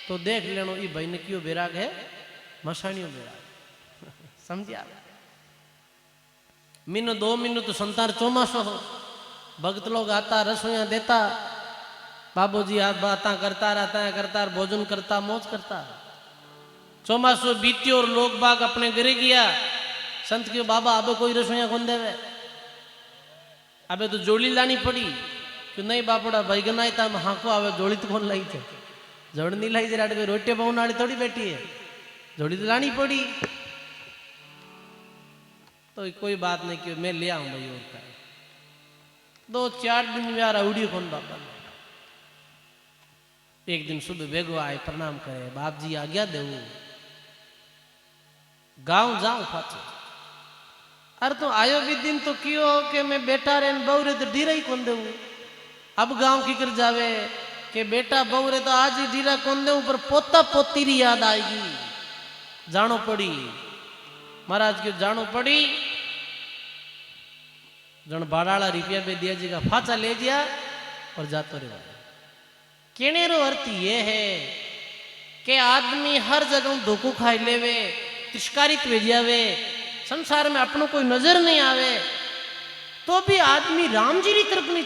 Speaker 1: तो देख लेनो ये भाई ने क्यों बैराग है मसाणियों बैराग समझिया मीनू 2 महीनों तो संतार चौमासो हो भक्त लोग आता रसोइया देता बाबूजी हाथ बाता करता भोजन करता मौज करता चौमासो बीती और लोग बाग अपने घरे गया संत क्यों बाबा अबे कोई रसोइया कौन देवे अबे तो जोड़ी लानी पड़ी क्यों नहीं बापड़ा भाई गनाई था हाँ को आवे जोड़ी तो कौन लाई थे जोड़ नहीं लाई जरा रोटी पाऊन वाली थोड़ी बैठी है जोड़ी तो लानी पड़ी तो कोई बात नहीं क्यों मैं ले आऊं भाई और 2-4 दिन यार उड़ी कौन बाबा एक दिन सुबह बेगो आए प्रणाम करे बाप जी आज्ञा दे गांव जाऊं फाचे अरे तो आयो भी दिन तो क्यों के मैं बेटा रे बहु रे तो डीरा ही कौन दे अब गांव की कर जावे के बेटा बहु रे तो आज ही डीरा कौन दे पर पोता पोती री याद आएगी जानो पड़ी महाराज क्यों जानो पड़ी जन बाड़ाला रुपया पे दिया जी का फाचा ले दिया और जातो रे कहने रो अर्थ ये है कि आदमी हर जगह धोखो खाई लेवे तिरस्कारित वे जावे संसार में अपनों कोई नजर नहीं आवे तो भी आदमी राम जी की तरफ नहीं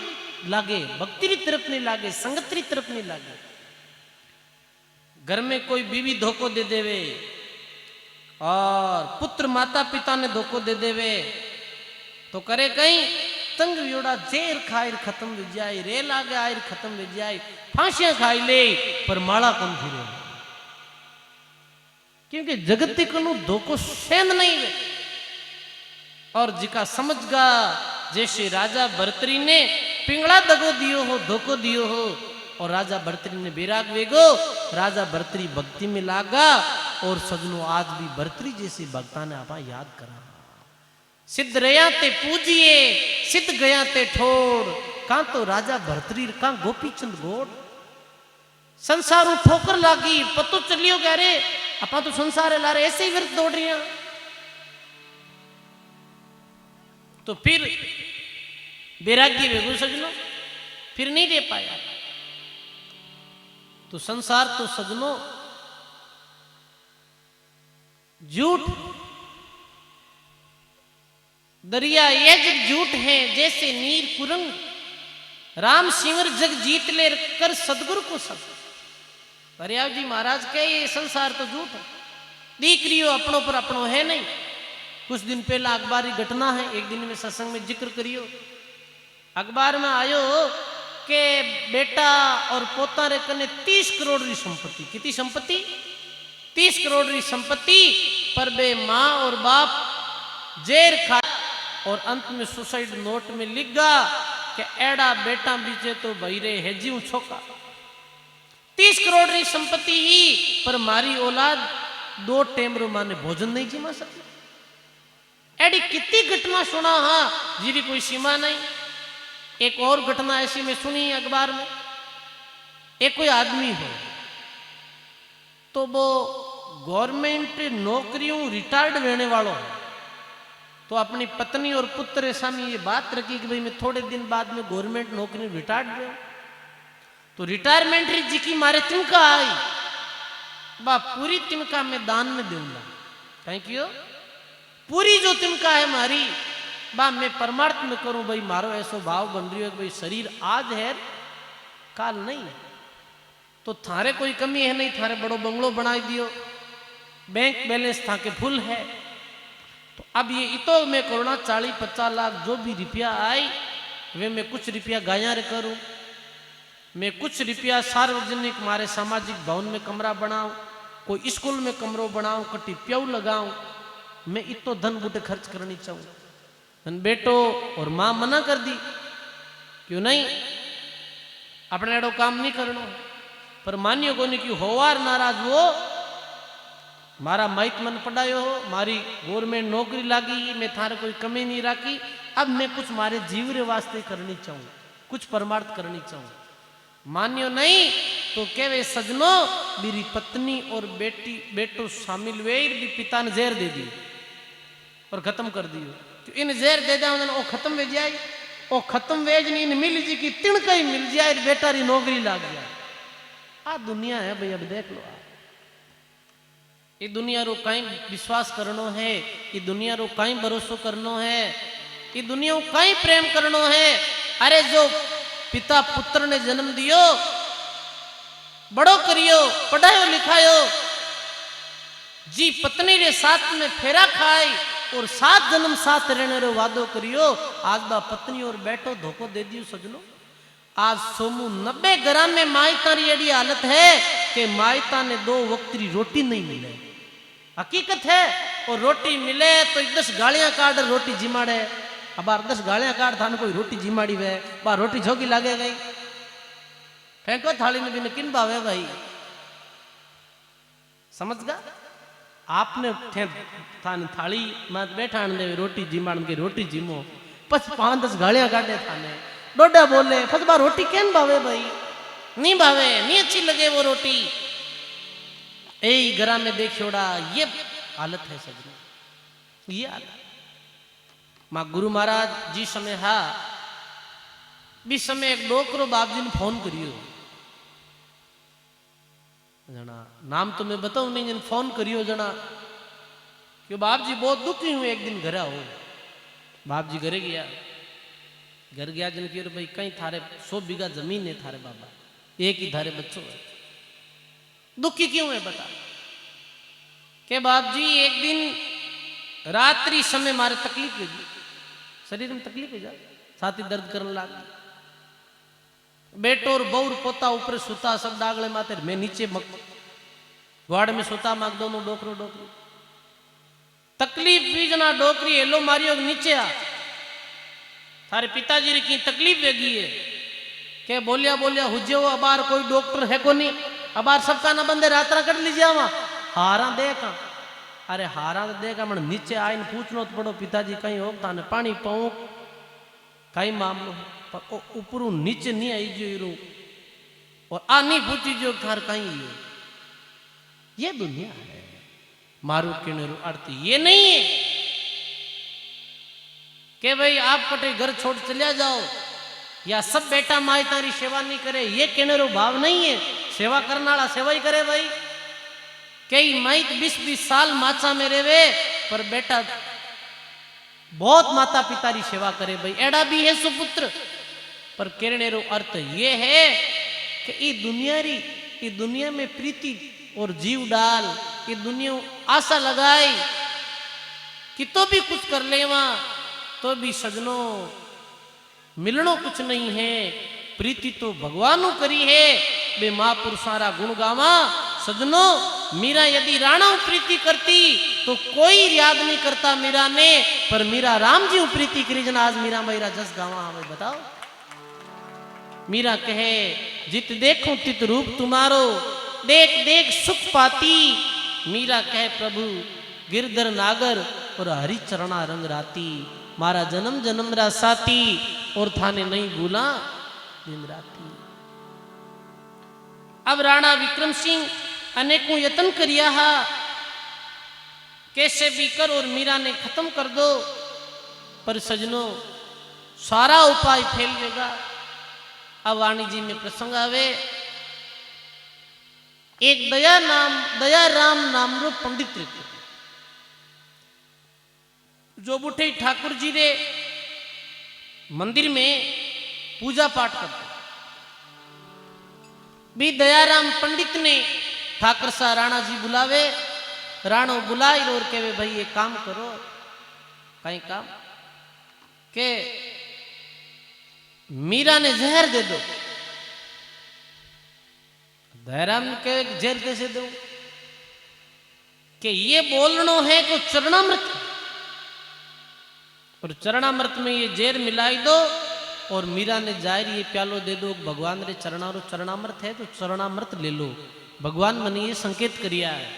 Speaker 1: लागे भक्ति की तरफ नहीं लागे संगत की तरफ नहीं लागे घर में कोई बीवी धोखो दे देवे और पुत्र माता पिता ने धोखो दे देवे तो करे कहीं तंग वियोड़ा जेर खायर खत्म हो जाए रेल आगे आयर खत्म हो जाए फांसियां खाई ले पर माला कौन फिरे क्योंकि जगती को धोखो सेंध नहीं है और जिका समझगा जैसे राजा भर्तरी ने पिंगला दगो दियो हो धोखो दियो हो और राजा भर्तरी ने बैराग वेगो राजा भर्तरी भक्ति में लागा और सजनों आज भी भर्तरी जैसे भक्ता ने आप याद करा सिद्ध रया ते पूजिए सिद्ध गया ते ठोर कहां तो राजा भर्तरी कहां गोपीचंद गोड़ संसार ठोकर लागी पतो चलियो कह रे अपा तो संसार ला रहे ऐसे ही व्यर्थ दौड़ रही हैं तो फिर बैरागी वेगो सजनो फिर नहीं दे पाया तो संसार तो सजनो झूठ दरिया ये जग झूठ है जैसे नीर कुरंग राम सिंवर जग जीत ले कर सदगुरु को सब परियाव जी महाराज के ये संसार तो झूठ है दीकरियो अपनों पर अपनों है नहीं कुछ दिन पहला अखबारी घटना है एक दिन में सत्संग में जिक्र करियो अखबार में आयो के बेटा और पोता रे कने 30 करोड़ री संपत्ति कितनी संपत्ति 30 करोड़ री संपत्ति पर बे माँ और बाप जेर खा और अंत में सुसाइड नोट में लिख गा कि एड़ा बेटा बीचे तो भईरे हेजीऊ छोका 30 करोड़ री संपत्ति ही पर मारी औलाद 2 टाइम रो माने भोजन नहीं जिमा सकती एडी कितनी घटना सुना हाँ जीरी कोई सीमा नहीं एक और घटना ऐसी में सुनी अखबार में एक कोई आदमी हो तो वो गवर्नमेंट नौकरियों रिटायर्ड रहने वालों तो अपनी पत्नी और पुत्र सामने ये बात रखी कि भाई मैं थोड़े दिन बाद में गवर्नमेंट नौकरी रिटायर्ड रहे तो रिटायरमेंट जी की मारे तिनका आई बा पूरी तिनका मैं दान में दूंगा थैंक यू पूरी जो तिनका है मारी बा मैं परमार्थ में करूं भाई मारो ऐसो भाव बन रही हो कि भाई शरीर आज है काल नहीं है तो थारे कोई कमी है नहीं थारे बड़ो बंगलो बना दियो बैंक बैलेंस था के फुल है तो अब ये इतो मैं करोना 40-50 लाख जो भी रुपया आई वे मैं कुछ रुपया गाया रे करूं मैं कुछ रुपया सार्वजनिक मारे सामाजिक भवन में कमरा बनाऊं, कोई स्कूल में कमरों बनाऊं, कटी प्याऊ लगाऊं, मैं इतो धन बूटे खर्च करनी चाहूं। बेटो और मां मना कर दी, क्यों नहीं, अपने एडो काम नहीं करनो। पर मान्यो को नहीं कि होवार नाराज वो मारा माइक मन पढ़ायो हो, मारी गवर्नमेंट नौकरी लागी, मैं थारे कोई कमी नहीं राखी, अब मैं कुछ मारे जीवरे वास्ते करनी चाहूं, कुछ परमार्थ करनी चाहूं। मान्यो नहीं तो केवे सजनो मेरी पत्नी और बेटो शामिल वे भी पिता ने जहर दे दी और खत्म कर दियो। तो इन जहर दे दिया ओ खत्म वे जाए, ओ खत्म वेज नहीं इन मिल जी की तिणका ही मिल जाए, बेटा री नौकरी लाग जाए। आ दुनिया है भाई, अब देख लो। ये दुनिया रो कहीं विश्वास करनो है, ये दुनिया रो कहीं भरोसो करनो है, ये दुनिया को कहीं प्रेम करनो है। अरे जो पिता पुत्र ने जन्म दियो, बड़ो करियो, पढ़ायो लिखायो, जी पत्नी रे साथ में फेरा खाई और 7 जन्म साथ रहने रो वादो करियो, आज बा पत्नी और बेटो धोखो दे दियो सजनो। आज सोमू 90 ग्राम में मायता री एडी हालत है कि मायता ने 2 वक्त री रोटी नहीं मिले, हकीकत है। और रोटी मिले तो 10 गालियां काट रोटी जिमाड़े, अब 10 गालियां काट थाने कोई रोटी जिमाड़ी वे, बा रोटी झोंकी लागे गई, फेंको थाली में भी किन भावे भाई, समझ गा। आपने थाने थाली में बैठा दे रोटी जिमाड़ के रोटी जिमो, 5-10 गालियां काटे थाने, डोडा बोले, फिर बा रोटी केन भावे भाई, नहीं भावे, नहीं अच्छी लगे वो रोटी। ए घरा में देखियोड़ा ये हालत है सजनो, ये हालत। मां गुरु महाराज जी समय हा भी समय एक डोकरो बाप जी ने फोन करियो, जना नाम तो मैं बताऊं नहीं, जन फोन करियो जना कि बाप जी बहुत दुखी हूं, एक दिन घर आओ। बाप जी घरे गया, घर गया जन की भाई कहीं थारे 100 बीघा जमीन है थारे बाबा, एक ही थारे बच्चों है, दुखी क्यों है बता। के बाप जी एक दिन रात्रि समय मारे तकलीफ लगी, शरीर में तकलीफ हो जाए, छाती दर्द करने लगी, बेटो और बौर पोता ऊपर सुता, सब डागले माते, मैं नीचे वाड़ में सुता, माग दोनों डोकरो डोकरी तकलीफ भी जना डोकरी हेलो मारियो नीचे आ, थारे पिताजी री की तकलीफ वेगी है। के बोलिया बोलिया हुजो अबार कोई डॉक्टर है को नहीं, अबार सबका ना बंदे रात्रा कर लीजिए वहां हारा देखा। अरे हारा तो देखा मन नीचे आईन पूछनो तो पड़ो पिताजी कहीं हो ताने पानी पाऊं कहीं मामलो, पर ऊपर नीचे नहीं आई जो और आ नहीं पूछी जो थार कहीं है। ये दुनिया है, मारू किनेरू अर्थ ये नहीं है कि भाई आप कटे घर छोड़ चलिया जाओ या सब बेटा माई तारी सेवा नहीं करे, ये कहने रो भाव नहीं है। सेवा करने वाला सेवा ही करे भाई, कई माई 20-20 साल माचा में रेवे पर बेटा बहुत माता पिता री सेवा करे भाई, एड़ा भी है सुपुत्र। पर कहने रो अर्थ ये है कि ये दुनिया में प्रीति और जीव डाल, ये दुनिया आशा लगाई कि तो भी कुछ कर लेवा, तो भी सजनो मिलनो कुछ नहीं है। प्रीति तो भगवानु करी है, बे महापुरुषारा गुण गावा सजनो। मीरा यदि राणा प्रीति करती तो कोई याद नहीं करता मीरा ने, पर मीरा राम जी प्रीति करी जना आज मीरा मेरा जस गावा हमें बताओ। मीरा कहे जित देखूं तित रूप तुम्हारो, देख देख सुख पाती। मीरा कहे प्रभु गिरधर नागर और हरि चरणा रंग राती, मारा जन्म जन्म रा साथी और थाने नहीं भूला दिन राती। अब राणा विक्रम सिंह अनेकों यत्न करिया हा, कैसे भी कर और मीरा ने खत्म कर दो, पर सजनों सारा उपाय फेल देगा। अब वाणी जी में प्रसंग आवे, एक दया राम नाम रो पंडित रे जो बुठे ठाकुर जी रे मंदिर में पूजा पाठ करते भी दयाराम पंडित ने ठाकर सा राणा जी बुलावे, राणो बुलाई और कहे भाई ये काम करो, कहीं काम के मीरा ने जहर दे दो। दयाराम के जेर कैसे दो कि ये बोलनो है को चरणामृत, और चरणामृत में ये जेर मिलाई दो और मीरा ने जाहिर ये प्यालो दे दो भगवान रे चरणारो चरणामृत है तो चरणामृत ले लो। भगवान मैंने ये संकेत करिया है।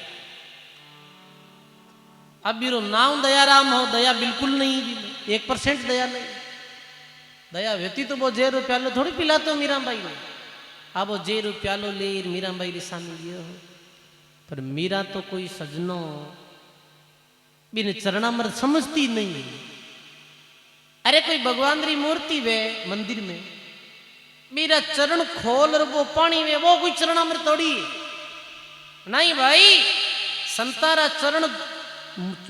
Speaker 1: अब बीरो नाम दयाराम हो, दया बिल्कुल नहीं, 1% दया नहीं। दया व्यती तो वो जेर प्यालो थोड़ी पिला तो मीरा बाई ने। अब वो जेर प्यालो ले मीरा बाई रे सामने लियो, पर मीरा तो कोई सजनो बिन चरणामृत समझती नहीं। अरे कोई भगवान री मूर्ति वे मंदिर में, मेरा चरण खोल और वो पानी वे, वो कोई चरणामृत थोड़ी नहीं भाई। संतारा चरण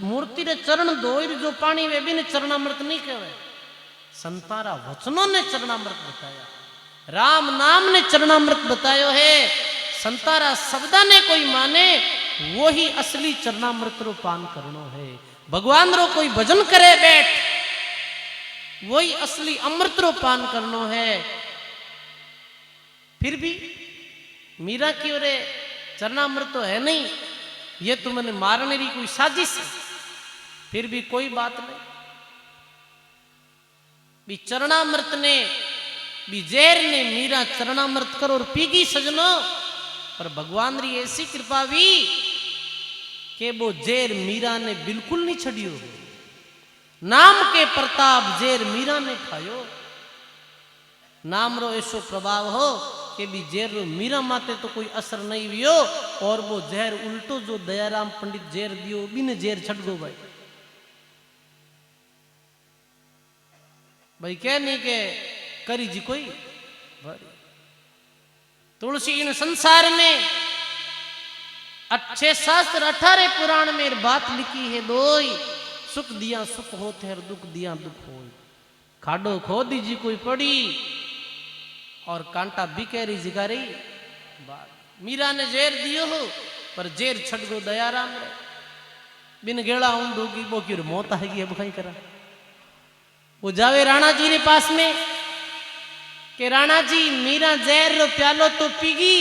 Speaker 1: मूर्ति रे चरण धोई जो पानी वे बिन चरणामृत नहीं कहवे। संतारा वचनों ने चरणामृत बताया, राम नाम ने चरणामृत बतायो है। संतारा शब्दा ने कोई माने वो ही असली चरणामृत रो पान करनो है। भगवान रो कोई भजन करे बैठ, वही असली अमृत रो पान करनो है। फिर भी मीरा की ओरे चरणामृत तो है नहीं, ये तो मैंने मारने की कोई साजिश है। फिर भी कोई बात नहीं, भी चरणामृत ने भी जेर ने मीरा चरणामृत करो और पीगी सजनो। पर भगवान री ऐसी कृपा भी कि वो जेर मीरा ने बिल्कुल नहीं छड़ियो। नाम के प्रताप जेर मीरा ने खायो। नाम रो ऐसो प्रभाव हो कि भी जेर रो मीरा माते तो कोई असर नहीं हुयो, और वो जहर उल्टो जो दयाराम पंडित जेर दियो बिन जेर छट गो भाई। भाई क्या नहीं के करी जी कोई तुलसी इन संसार में अच्छे शास्त्र 18 पुराण में बात लिखी है दोई। सुख दिया सुख होते और दुख दिया दुख हो। खाडो खो दीजी कोई पड़ी और कांटा बिकेरी जिगारी बात। मीरा ने जेर दियो हो पर जेर छट गो दयाराम रे। बिन गेड़ा ऊंडोगी वो की मौत आएगी। अब कहीं करा वो जावे राणा जी रे पास में कि राणा जी मीरा जेर रो प्यालो तो पीगी,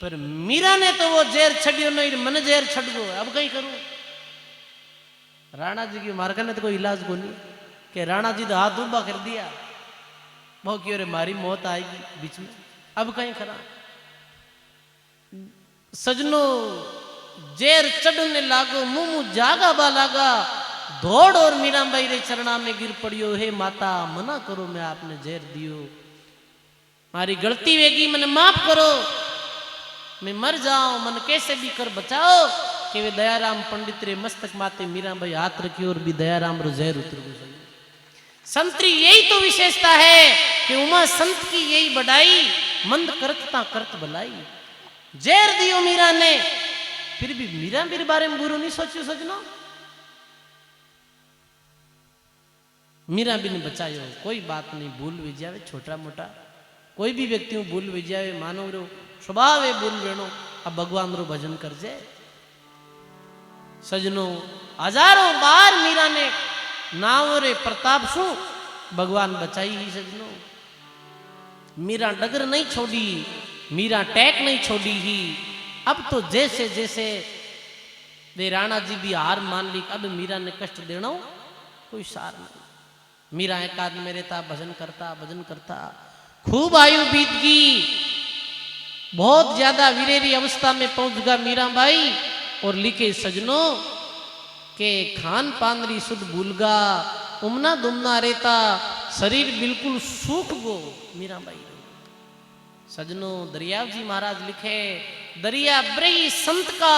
Speaker 1: पर मीरा ने तो वो जेर छड़ियो नहीं, मन जेर छड़ गो। अब कहीं करूं। राणा जी की मारका ने तो कोई इलाज को नहीं कि राणा जी तो हाथ उबा कर दिया, वो क्यों रे मारी मौत आएगी बीच में। अब कहीं खरा सजनो जेर चढ़ने लागो, मुंह जागा बा लागा, दौड़ और मीराबाई रे चरणा में गिर पड़ियो। हे माता मना करो, मैं आपने जेर दियो, मारी गलती वेगी, मैंने माफ करो, मैं मर जाऊं, मन कैसे भी कर बचाओ। कि वे दयाराम पंडित रे मस्तक माते मीराबाई हाथ रखी और भी दयाराम रो जहर उतर गो। संतरी यही तो विशेषता है कि उमा संत की यही बढ़ाई, मंद करता करत भलाई। जेर दियो मीरा ने, फिर भी मीरा मेरे बारे में बुरो नहीं सोचो सजनो। मीरा भी ने बचायो, कोई बात नहीं, भूल भी जावे छोटा मोटा कोई भी व्यक्ति भूल भी जावे, मानो रो स्वभाव है भूल वेणो। अब भगवान रो भजन कर जे सजनो। हजारों बार मीरा ने नाव रे प्रताप सु भगवान बचाई ही सजनो। मीरा डगर नहीं छोड़ी, मीरा टैक नहीं छोड़ी ही। अब तो जैसे जैसे वे राणा जी भी हार मान ली, अब मीरा ने कष्ट देना कोई सार नहीं। मीरा एकाद में रहता, भजन करता खूब आयु बीत गई। बहुत ज्यादा वीरेरी अवस्था में पहुंच गया मीरा बाई। और लिखे सजनों के खान पान री शुद्ध भूलगा, उमना दुमना रहता, शरीर बिल्कुल सूख गो मीरा बाई। सजनों दरियाव जी महाराज लिखे, दरिया ब्रही संत का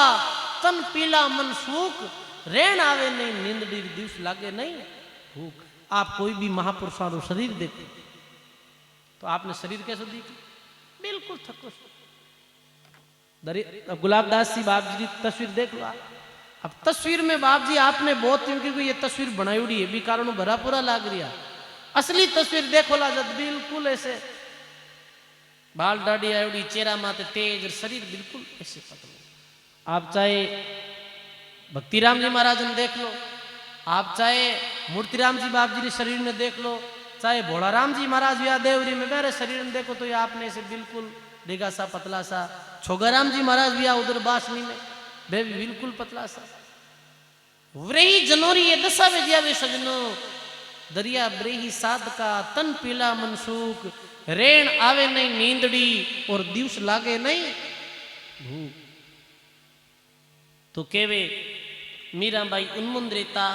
Speaker 1: तन पीला मन सूख, रैन आवे नहीं नींद दिवस लागे नहीं भूख। आप कोई भी महापुरुषों रो शरीर देखो तो आपने शरीर कैसे देखी, बिल्कुल थको। गुलाबदास जी बाप जी की तस्वीर देख लो आप। अब तस्वीर में बाप जी आपने बहुत, क्योंकि ये तस्वीर बनाई उड़ी है भी कारण भरा पूरा लाग रहा। असली तस्वीर देखो ला जब बिल्कुल ऐसे बाल दाढ़ी आयोडी, चेहरा माते तेज, शरीर बिल्कुल ऐसे पतला। आप चाहे भक्तिराम जी महाराज ने देख लो, आप चाहे मूर्तिराम जी बाप जी के शरीर में देख लो, चाहे भोलाराम जी महाराज या देवरी में मेरे शरीर में देखो तो ये आपने ऐसे बिल्कुल डेगा सा पतला सा। छोगाराम जी महाराज भी आ उधर बासनी में, वे भी बिल्कुल पतला सा। व्रही जनोरी ये दशा में दिया वे सजनो, दरिया ब्रेही साध का तन पीला मनसूख, रेण आवे नहीं नींदड़ी और दिवस लागे नहीं भूख। तो केवे मीराबाई उन्मुंद रहता,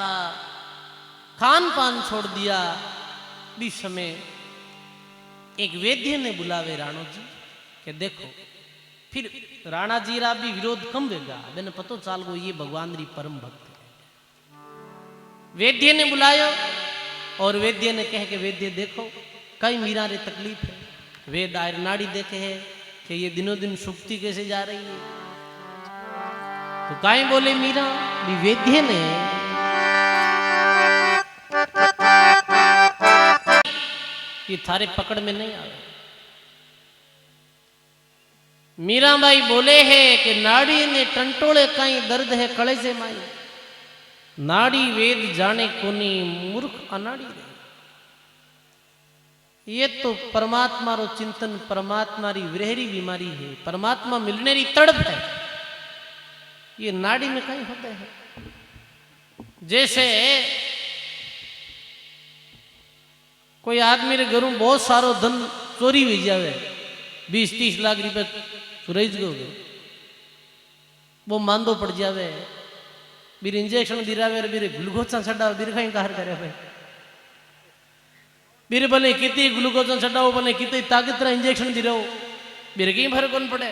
Speaker 1: खान पान छोड़ दिया। बीच समय एक वैद्य ने बुलावे राणो जी के देखो, फिर राणा जी रा भी विरोध कम वेगा, मैंने पतो चाल गो ये भगवान री परम भक्त है। वैद्य ने बुलायो और वैद्य ने कहे कि वैद्य देखो कई मीरा रे तकलीफ है। वेद आयर नाड़ी देखे है कि ये दिनों दिन सुक्ति कैसे जा रही है। तो काई बोले मीरा भी वैद्य ने ये थारे पकड़ में नहीं आवे। मीराबाई बोले है कि नाड़ी ने टंटोले कहीं दर्द है कले से माई, नाड़ी वेद जाने कोनी मूर्ख अनाड़ी रे। ये तो परमात्मा रो चिंतन, परमात्मा री विरहरी बीमारी है, परमात्मा मिलने री तड़प है। ये नाड़ी में कहीं होते हैं। जैसे कोई आदमी रे घरों बहुत सारो धन चोरी हो जावे, 20-30 लाख रुपए चुराई गए, वो मांदो पड़ जावे, बीर इंजेक्शन दिरावे, बीर ग्लूकोज छड़ावे, बीर कहीं कार करे भाई, बीर भले कितनी ग्लूकोज छड़ाओ, भले कितनी ताकत इंजेक्शन दिराओ, बीर कहीं फर्क कौन पड़े।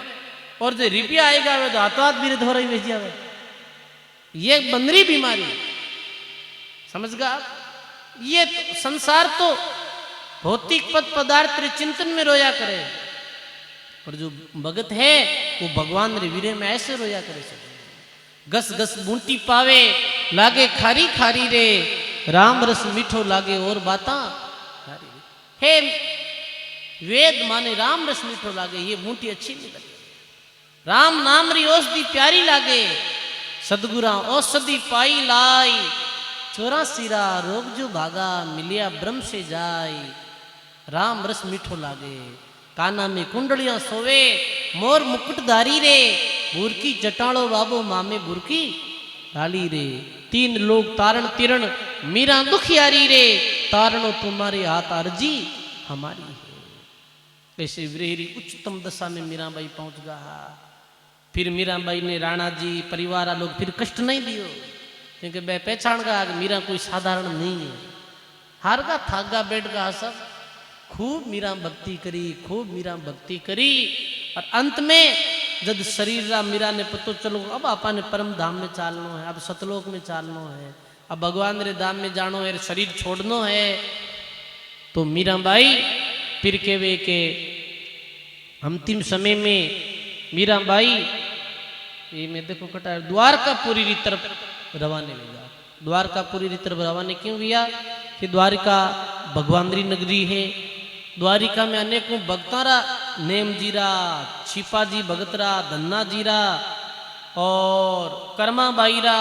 Speaker 1: और जो रुपया आएगा वे तो हाथों हाथ बीर धोरा ही भेज जावे। ये बंदरी बीमारी समझ गया आप। ये संसार तो भौतिक पद पदार्थ रे चिंतन में रोया करे, और जो भगत है वो भगवान रे वीरे में ऐसे रोया करे। गस गस बूंटी पावे लागे खारी खारी रे, राम रस मीठो लागे और बाता खारी। हे वेद माने राम रस मीठो लागे, ये बूंटी अच्छी नहीं लगे। राम नाम री औषधि प्यारी लागे, सदगुरा औषधि पाई लाई, 84 रोग जो भागा मिलिया ब्रह्म से जाय। राम रस मीठो लागे, काना में कुंडलियां सोवे मोर मुकुटधारी रे, बुरकी जटाड़ो बाबो मामे बुरकी डाली रे। 3 लोग तारण तिरण मीरा दुखियारी रे, तारणो तुम्हारे हाथ अर्जी हमारी है। ऐसे विरहरी उच्चतम दशा में मीराबाई पहुंच गया। फिर मीराबाई ने राणा जी परिवार लोग फिर कष्ट नहीं दियो, क्योंकि मैं पहचान गया कि मीरा कोई साधारण नहीं है। हार का थागा बैठ गया सब, खूब मीरा भक्ति करी, खूब मीरा भक्ति करी। और अंत में जब शरीर रा मीरा ने पतो चलो अब आपा ने परम धाम में चालनो है, अब सतलोक में चालनो है, अब भगवान रे धाम में जानो है, शरीर छोड़नो है। तो मीराबाई फिर केवे के अंतिम समय में मीराबाई ये मैं देखो कटा द्वारकापुरी की तरफ रवाने हुआ। द्वारकापुरी की तरफ रवाने क्यों हुआ कि द्वारिका भगवान री नगरी है। द्वारिका में अनेकों भक्तारा नेम जीरा, छिपाजी भगतरा, धन्ना जीरा और कर्मा बाईरा,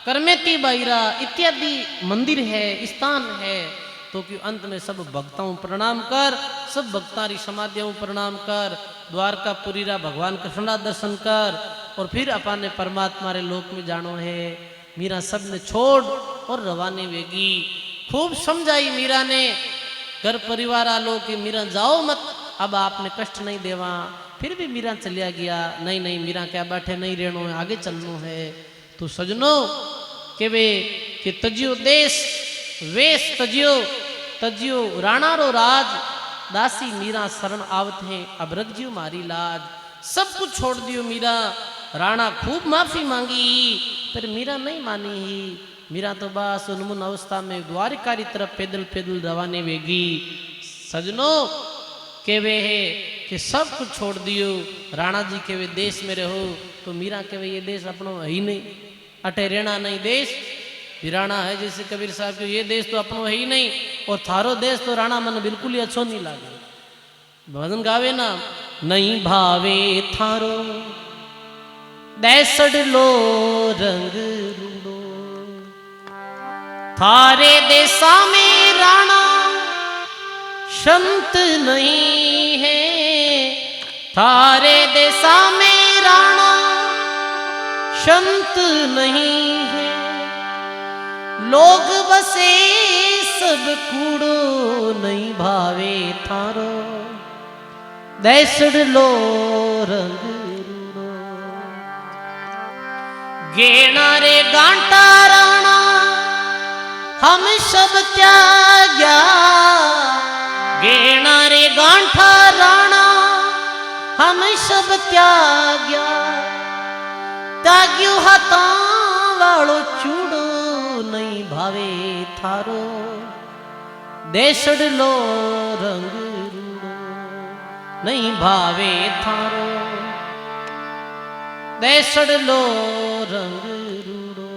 Speaker 1: कर्मेती बाईरा इत्यादि मंदिर है, स्थान है। तो कि अंत में सब भक्तों प्रणाम कर, सब भक्तारी समाधियों प्रणाम कर, द्वारकापुरी रा भगवान कृष्ण रा दर्शन कर, और फिर अपन ने परमात्मा रे लोक में जानो है। मीरा सब ने छोड़ और रवाने वेगी। खूब समझाई मीरा ने घर परिवार आलो कि मीरा जाओ मत, अब आपने कष्ट नहीं देवा। फिर भी मीरा चलिया गया, नहीं नहीं मीरा क्या बैठे नहीं रहनो है, आगे चलनो है। तो सजनो के वे कि तजियो देश वेश तजियो तजियो राणा रो राज, दासी मीरा शरण आवत है, अब रख जियो मारी लाज। सब कुछ छोड़ दियो मीरा। राणा खूब माफी मांगी पर मीरा नहीं मानी ही। मीरा तो बस उन्मुन अवस्था में द्वारिका की तरफ पैदल पैदल रवाने वेगी। सजनो के वे है कि सब कुछ छोड़ दियो। राणा जी के वे देश में रहो, तो मीरा के वे ये देश अपनो है ही नहीं, अटे रहना नहीं देश। राणा है जैसे कबीर साहब के ये देश तो अपनो है ही नहीं, और थारो देश तो राणा मन बिल्कुल ही अच्छो नहीं लागे। भजन गावे ना, नहीं भावे थारो दैसड़ लो रंग रूडो, थारे देशा में राणा संत नहीं है, थारे देसा में राणा संत नहीं है, लोग बसे सब कूड़ो नहीं भावे थारो, दैसड़ लो रंग रूड़ो। गेना रे गांटा राणा हम सब त्याग्या, गेना रे गांठा राणा हम सब त्याग्या, त्याग्यो हाथा वालो चूड़ो नहीं भावे थारो, देसड़ लो रंग रूड़ो नहीं भावे थारो, देसड़ लो रंग रूड़ो।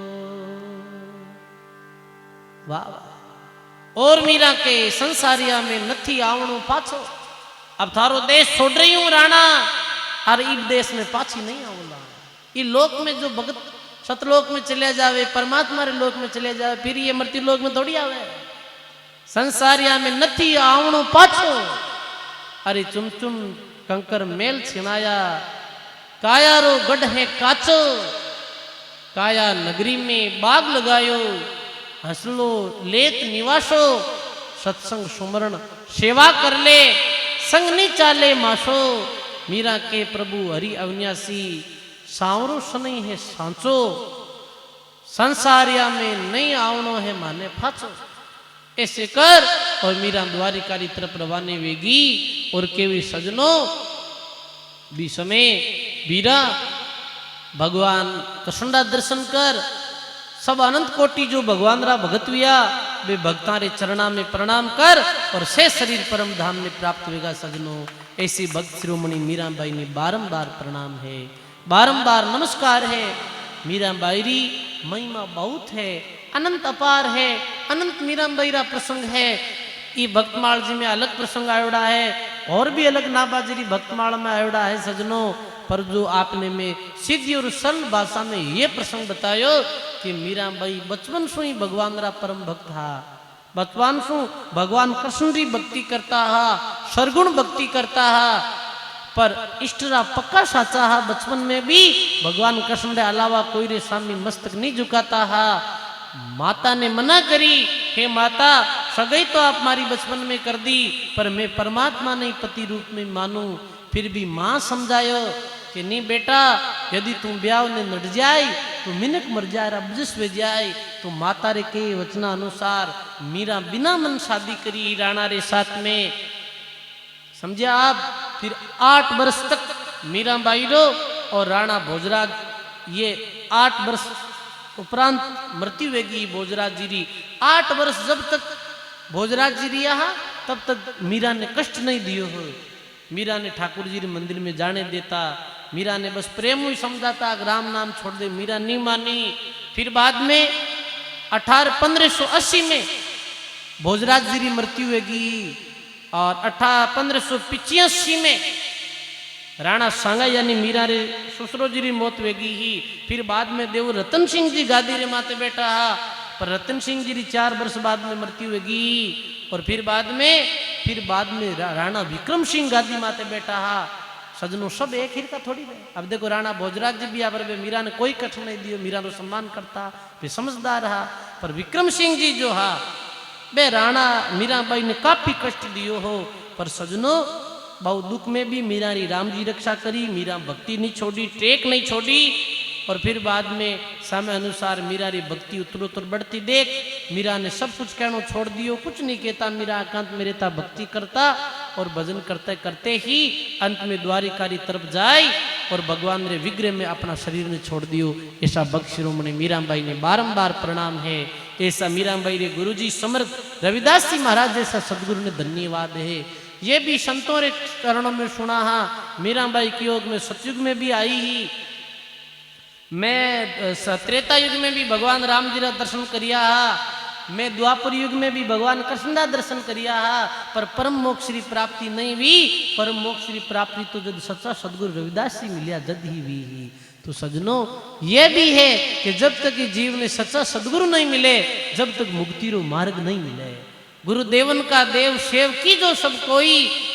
Speaker 1: वाह वाह। और मीरा के संसारिया में नथी आवणो पाछो, अब थारो देश छोड़ रही हूं राणा, और इस देश में पाछी नहीं आऊंगा। ये लोक में जो भगत सतलोक में चले जावे, परमात्मा रे लोक में चले जावे, फिर ये मृत्यु लोक में थोड़ी आवे। संसारिया में नथी आवणो पाछो। अरे चुम चुम कंकर मेल छिनाया, काया रो गढ़ है काचो, काया नगरी में बाग लगायो, हंसलो लेत निवासो, सत्संग सुमरण सेवा कर ले, संग नहीं चाले मासो। मीरा के प्रभु हरि अविनाशी, सांवरो सनई है सांचो, संसारिया में नहीं आवनो है माने फाचो। ऐसे कर और मीरा द्वारिकारी तरफ रवाने वेगी। और केवी सजनो भी समय वीरा भगवान कृष्णा दर्शन कर, सब अनंत कोटि जो भगवान रा भगत हुआ वे भक्ता रे चरणा में प्रणाम कर और से शरीर परम धाम ने प्राप्त होगा। सजनो ऐसी भक्त शिरोमणि मीराबाई ने बारंबार प्रणाम है, बारंबार नमस्कार है। मीराबाई री महिमा बहुत है, अनंत अपार है, अनंत मीराबाई रा प्रसंग है। ये भक्तमाल जी में अलग प्रसंग आयोड़ा है, और भी अलग नाबाजी भक्तमाल में आयोड़ा है सजनो। पर जो आपने में सीधी और सरल भाषा में ये प्रसंग बतायो कि मीराबाई बचपन से ही भगवान रा परम भक्त हा, बचपन से भगवान कृष्ण री भक्ति करता हा, सरगुण भक्ति करता हा। पर इष्टरा पक्का साचा हा, बचपन में भी भगवान कृष्ण रे अलावा कोई रे सामी मस्तक नहीं झुकाता हा। माता ने मना करी, हे माता सगई तो आप हमारी बचपन में कर दी, पर मैं परमात्मा नहीं पति रूप में मानू। फिर भी माँ समझायो कि नहीं बेटा, यदि तुम ब्याह ने नट जाए तो मिनक मर जाए, रबजस्व जाए। तो माता रे के वचना अनुसार मीरा बिना मन शादी करी राणा रे साथ में, समझे आप। फिर 8 वर्ष तक मीराबाई रो और राणा भोजराज, ये 8 वर्ष उपरांत मृत्यु वेगी भोजराज जी री। 8 वर्ष जब तक भोजराज जी रिया तब तक मीरा ने कष्ट नहीं दियो हो। मीरा ने ठाकुर जी रे मंदिर में जाने देता, मीरा ने बस प्रेम ही समझाता, राम नाम छोड़ दे, मीरा नहीं मानी। फिर बाद में 1580 में भोजराज जी री मृत्यु वेगी और 1585 में राणा सांगा यानी मीरा रे ससुरो जी री मौत वेगी ही। फिर बाद में देव रतन सिंह जी गादी रे माते बैठा हा, पर रतन सिंह जी री 4 वर्ष बाद में मृत्यु वेगी। और फिर बाद में राणा विक्रम सिंह गादी माते बैठा हा। सजनों सब एक ही का थोड़ी है। अब देखो राणा भोजराज जी भी आवर मीरा ने कोई कष्ट नहीं दियो, मीरा रो सम्मान करता, वे समझदार रहा। पर विक्रम सिंह जी जो हा बे राणा मीराबाई ने काफी कष्ट दियो हो। पर सजनों बहुत दुख में भी मीरा री राम जी रक्षा करी, मीरा भक्ति नहीं छोड़ी, टेक नहीं छोड़ी। और फिर बाद में समय अनुसार मीरा री भक्ति उत्तरोत्तर बढ़ती देख मीरा ने सब कुछ कहना छोड़ दियो, कुछ नहीं कहता। मीरा एकांत में रहता, भक्ति करता और भजन करते करते ही अंत में द्वारिकारी तरफ जाए और भगवान रे विग्रह में अपना शरीर ने छोड़ दियो। ऐसा भक्त शिरोमणि मीराबाई ने बारंबार प्रणाम है। ऐसा मीराबाई रे गुरुजी समर्थ रविदास जी महाराज जैसा सदगुरु ने धन्यवाद है। ये भी संतों रे चरणों में सुना हा। मीराबाई की योग में सतयुग में भी आई ही, मैं त्रेता युग में भी भगवान राम जी का दर्शन करिया हा, मैं द्वापर युग में भी भगवान कृष्ण का दर्शन करिया हा। पर परम मोक्ष की प्राप्ति नहीं हुई। परम मोक्ष की प्राप्ति तो जब सच्चा सदगुरु रविदास जी मिलिया जद ही हुई ही। तो सजनों ये भी है कि जब तक जीव ने सच्चा सदगुरु नहीं मिले, जब तक मुक्ति रो मार्ग नहीं मिले। गुरुदेवन का देव सेव की जो सब कोई,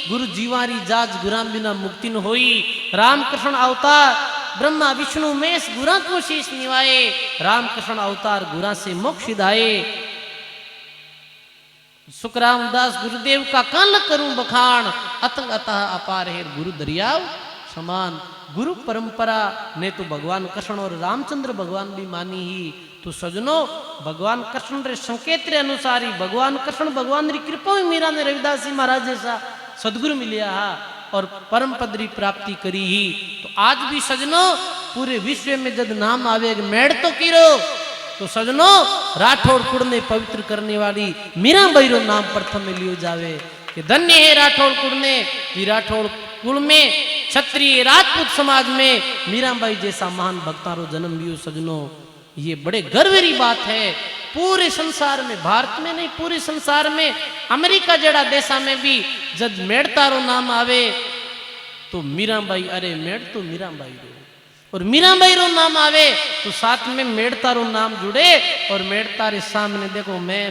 Speaker 1: गुरु जीवारी जाज गुराम बिना मुक्ति न होई। रामकृष्ण अवतार ब्रह्मा विष्णु महेश गुरा को शीश निवाए। रामकृष्ण अवतार गुरा से मोक्ष दाए। सुखराम दास गुरुदेव का कान करूं बखान, अतंग अतः अपार है गुरु दरियाव समान। गुरु परंपरा ने तो भगवान कृष्ण और रामचंद्र भगवान भी मानी ही। तो सजनों भगवान कृष्ण रे संकेत रे अनुसार ही भगवान कृष्ण भगवान री कृपा में मीरा ने रविदास जी महाराज जैसा सदगुरु मिलिया हा और परम पदरी प्राप्ति करी ही। तो आज भी सजनों पूरे विश्व में जब नाम आवे मेड़ तो कीरो, तो सजनों राठौड़ कुल ने पवित्र करने वाली मीराबाई रो नाम प्रथम में लियो जावे कि धन्य है राठौड़ कुल ने। कि राठौड़ कुल में क्षत्रिय राजपूत समाज में मीराबाई जैसा महान भक्ता रो जन्म लियो। सजनों ये बड़े गर्व की बात है। पूरे संसार में, भारत में नहीं पूरे संसार में, अमेरिका जड़ा देशा में भी जब मेड़तारो नाम आवे तो मीराबाई, अरे मेड़ तो मीराबाई रो, और मीराबाई रो नाम आवे तो साथ में मेड़तारो नाम जुड़े। और मेड़तारे सामने देखो मैं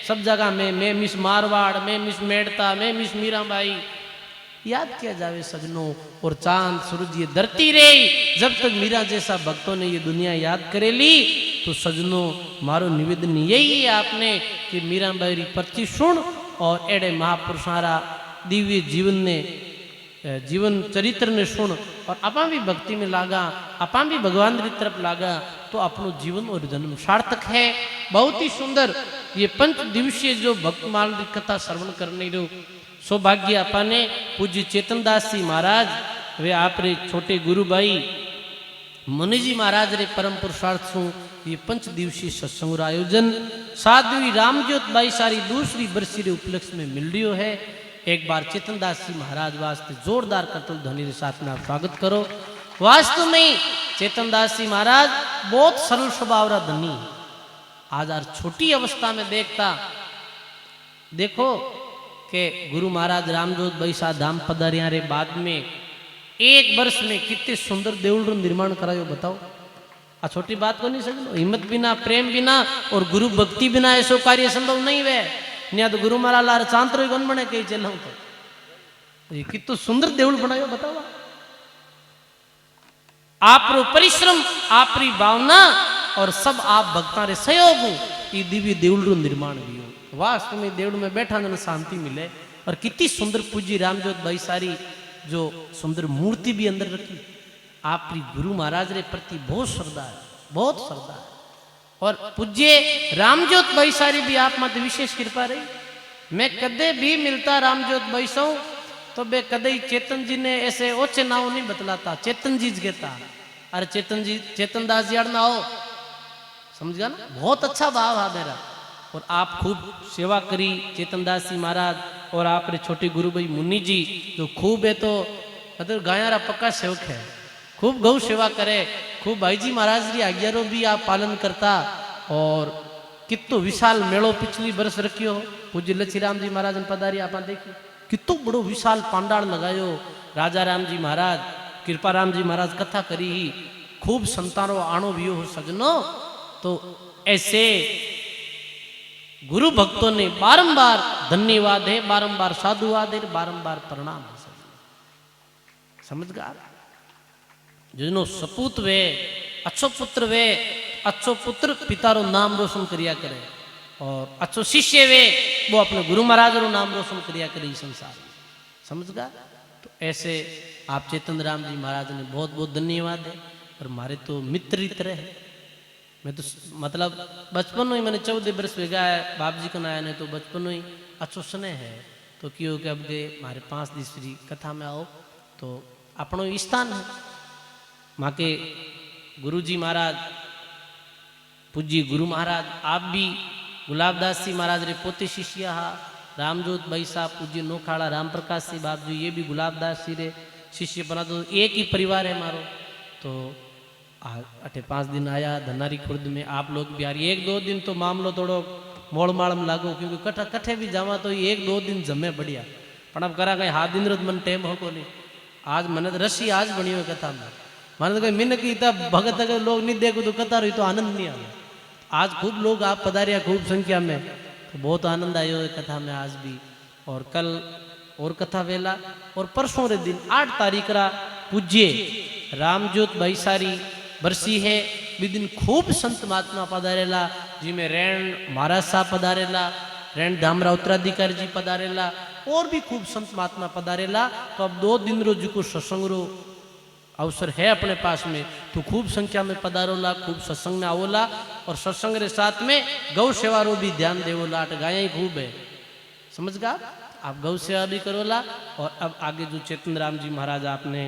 Speaker 1: सब जगह मैं मिस मारवाड़, मैं मिस मेड़ता, मैं मिस मीराबाई याद किया जावे सजनों। और चांद सूरज ये धरती रे जब तक मीरा जैसा भक्तों ने ये दुनिया याद करेली। तो सजनों मारो निवेदन यही है आपने कि मीराबाई री पर्ची सुन और एड़े महापुरुषारा दिव्य जीवन चरित्र ने सुन और अपा भी भक्ति में लागा, अपा भी भगवान की तरफ लागा तो अपनो जीवन और जन्म सार्थक है। बहुत ही सुंदर ये 5 दिवसीय जो भक्तमाल की कथा श्रवण करने रो सौभाग्य अपा ने। पूज्य चेतनदास जी महाराज वे आप रे छोटे गुरु भाई मुनि जी महाराज रे परम पुरुषार्थ सु ये 5 दिवसीय सत्संग आयोजन साध्वी रामज्योत बाई सारी दूसरी बरसी रे उपलक्ष्य में मिल रही है। एक बार चेतनदास जी महाराज वास्ते जोरदार कतल ध्वनि के साथ में आप स्वागत करो। वास्तव में चेतनदास जी महाराज बहुत सरल स्वभाव रा धनी। आज यार छोटी अवस्था में देखो कि गुरु महाराज रामजोत बैसा धाम पधारिया रे बाद में 1 वर्ष में कितने सुंदर देउल निर्माण करायो बताओ। आ छोटी बात को नहीं समझो। हिम्मत बिना, प्रेम बिना और गुरु भक्ति बिना ऐसो कार्य संभव नहीं वे। निया तो गुरु महाराज लार चांतरो गन बने कहीं चल तो ये कितो सुंदर देउल बनायो बताओ। आपरो परिश्रम, आपरी भावना और सब आप भक्ता रे सहयोग ये दिव्य देउल निर्माण भी हो। वास्तव में देउल में बैठा जन शांति मिले। और कितनी सुंदर पूज्य रामजोत भाई सारी जो सुंदर मूर्ति भी अंदर रखी। आपरी गुरु महाराज रे प्रति बहुत श्रद्धा है, बहुत श्रद्धा है। और पूज्य रामजोत भाई सारी भी आप मत विशेष कृपा रही। मैं कदे भी मिलता रामजोत भाई सौ तो बे कदे चेतन जी ने ऐसे ओचे नाव नहीं बतलाता, चेतन जी कहता। अरे चेतन जी, चेतनदास जी ना हो, समझ गया ना। बहुत अच्छा भाव है मेरा। और आप खूब सेवा करी चेतनदास जी महाराज और आप रे छोटे गुरु भाई मुनि जी जो खूब है तो मतलब गाया रा पक्का सेवक है। खूब गौ सेवा करे, खूब भाई जी महाराज की आज्ञारो भी आप पालन करता। और कितो विशाल मेड़ो पिछली बरस रखियो पूज्य लच्छीराम जी महाराज पधारी आप देखी कितो बड़ो विशाल पांडाल लगायो। राजा राम जी महाराज, कृपाराम जी महाराज कथा करी ही खूब संतानो आनो भी हो सजनो। तो ऐसे गुरु भक्तों ने बारंबार धन्यवाद है, बारंबार साधुवाद है, बारंबार प्रणाम है। समझ गया। जिनो सपूत वे अच्छो पुत्र वे, अच्छो पुत्र पिता रो नाम रोशन करिया करे और अच्छो शिष्य वे वो अपने गुरु महाराज रो नाम रोशन करिया करे संसार। समझ गया। तो ऐसे आप चेतन राम जी महाराज ने बहुत बहुत धन्यवाद है। और हमारे तो मित्र ही तरह है। मैं तो मतलब बचपन में मैंने 14 वर्ष भेगा है बाप जी को आया नहीं तो बचपन ही अच्छो स्नेह है। तो क्यों कि अब गए हमारे 5 दिवसीय कथा में आओ तो अपनो स्थान है। माँ के गुरु जी महाराज पूज्य गुरु महाराज आप भी गुलाबदास जी महाराज रे पोते शिष्य हा। रामजोत भाई साहब पूज्य नोखाड़ा राम प्रकाश सिंह बाप जी ये भी गुलाबदास जी रे शिष्य बना। तो एक ही परिवार है हमारो। तो 8-5 दिन आया धनारी खुर्द में आप लोग भी आ रही। 1-2 दिन तो मामलो थोड़ो मोड़ माड़ में लागो क्योंकि कट्ठे भी जावा तो 1-2 दिन जमे बढ़िया। पण अब करा कहीं 7 दिन मन टेम हो को नहीं। आज मन रसी आज बनी हुई कथा में माने तो कोई मिन की तब भगत अगर लोग नहीं देखो तो कथा रही तो आनंद नहीं आया। आज खूब लोग आप पधारिया खूब संख्या में तो बहुत आनंद आयो है कथा में आज भी। और कल और कथा वेला। और परसों रे दिन 8 तारीख रा पूज्य रामजोत भाईसारी बरसी है। बी दिन खूब संत महात्मा पधारेला, जिमें रेण महाराज साहब पधारेला, रेण धामरा उत्तराधिकारी जी पधारेला, और भी खूब संत महात्मा पधारेला। तो अब 2 दिन रो जो सत्संग रो अवसर है अपने पास में, तो खूब संख्या में पधारोला, खूब सत्संग में आवोला। और सत्संग रे साथ में गौ सेवा रो भी ध्यान देवोला। अट गाय ही खूब है, समझ गा, आप गौ सेवा भी करोला। और अब आगे जो चेतन राम जी महाराज आपने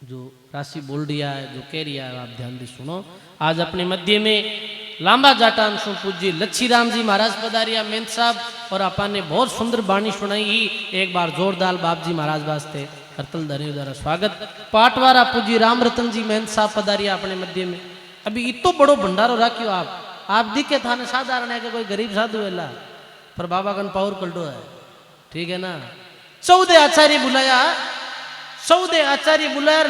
Speaker 1: जो राशि बोल दिया है, जो कह रिया है, आप ध्यान दे सुनो। आज अपने मध्य में लांबा जाटान सु पूज्य लच्छी राम जी महाराज पधारिया मेहंत साहब, और अपन ने बहुत सुंदर बाणी सुनाई ही। एक बार जोरदार बाप जी महाराज वास्ते करतल धनी द्वारा स्वागत। पाटवारा पूज्य राम रतन जी मेहंत साहब पधारिया अपने मध्य में। अभी इतो बड़ो भंडारो राख्यो आप दिखे थाने साधारण है कि कोई गरीब साधु वेला, पर बाबा कन पावर कल्टो है, ठीक है ना। 14 आचार्य बुलाया, 14 आचार्य बुलाया।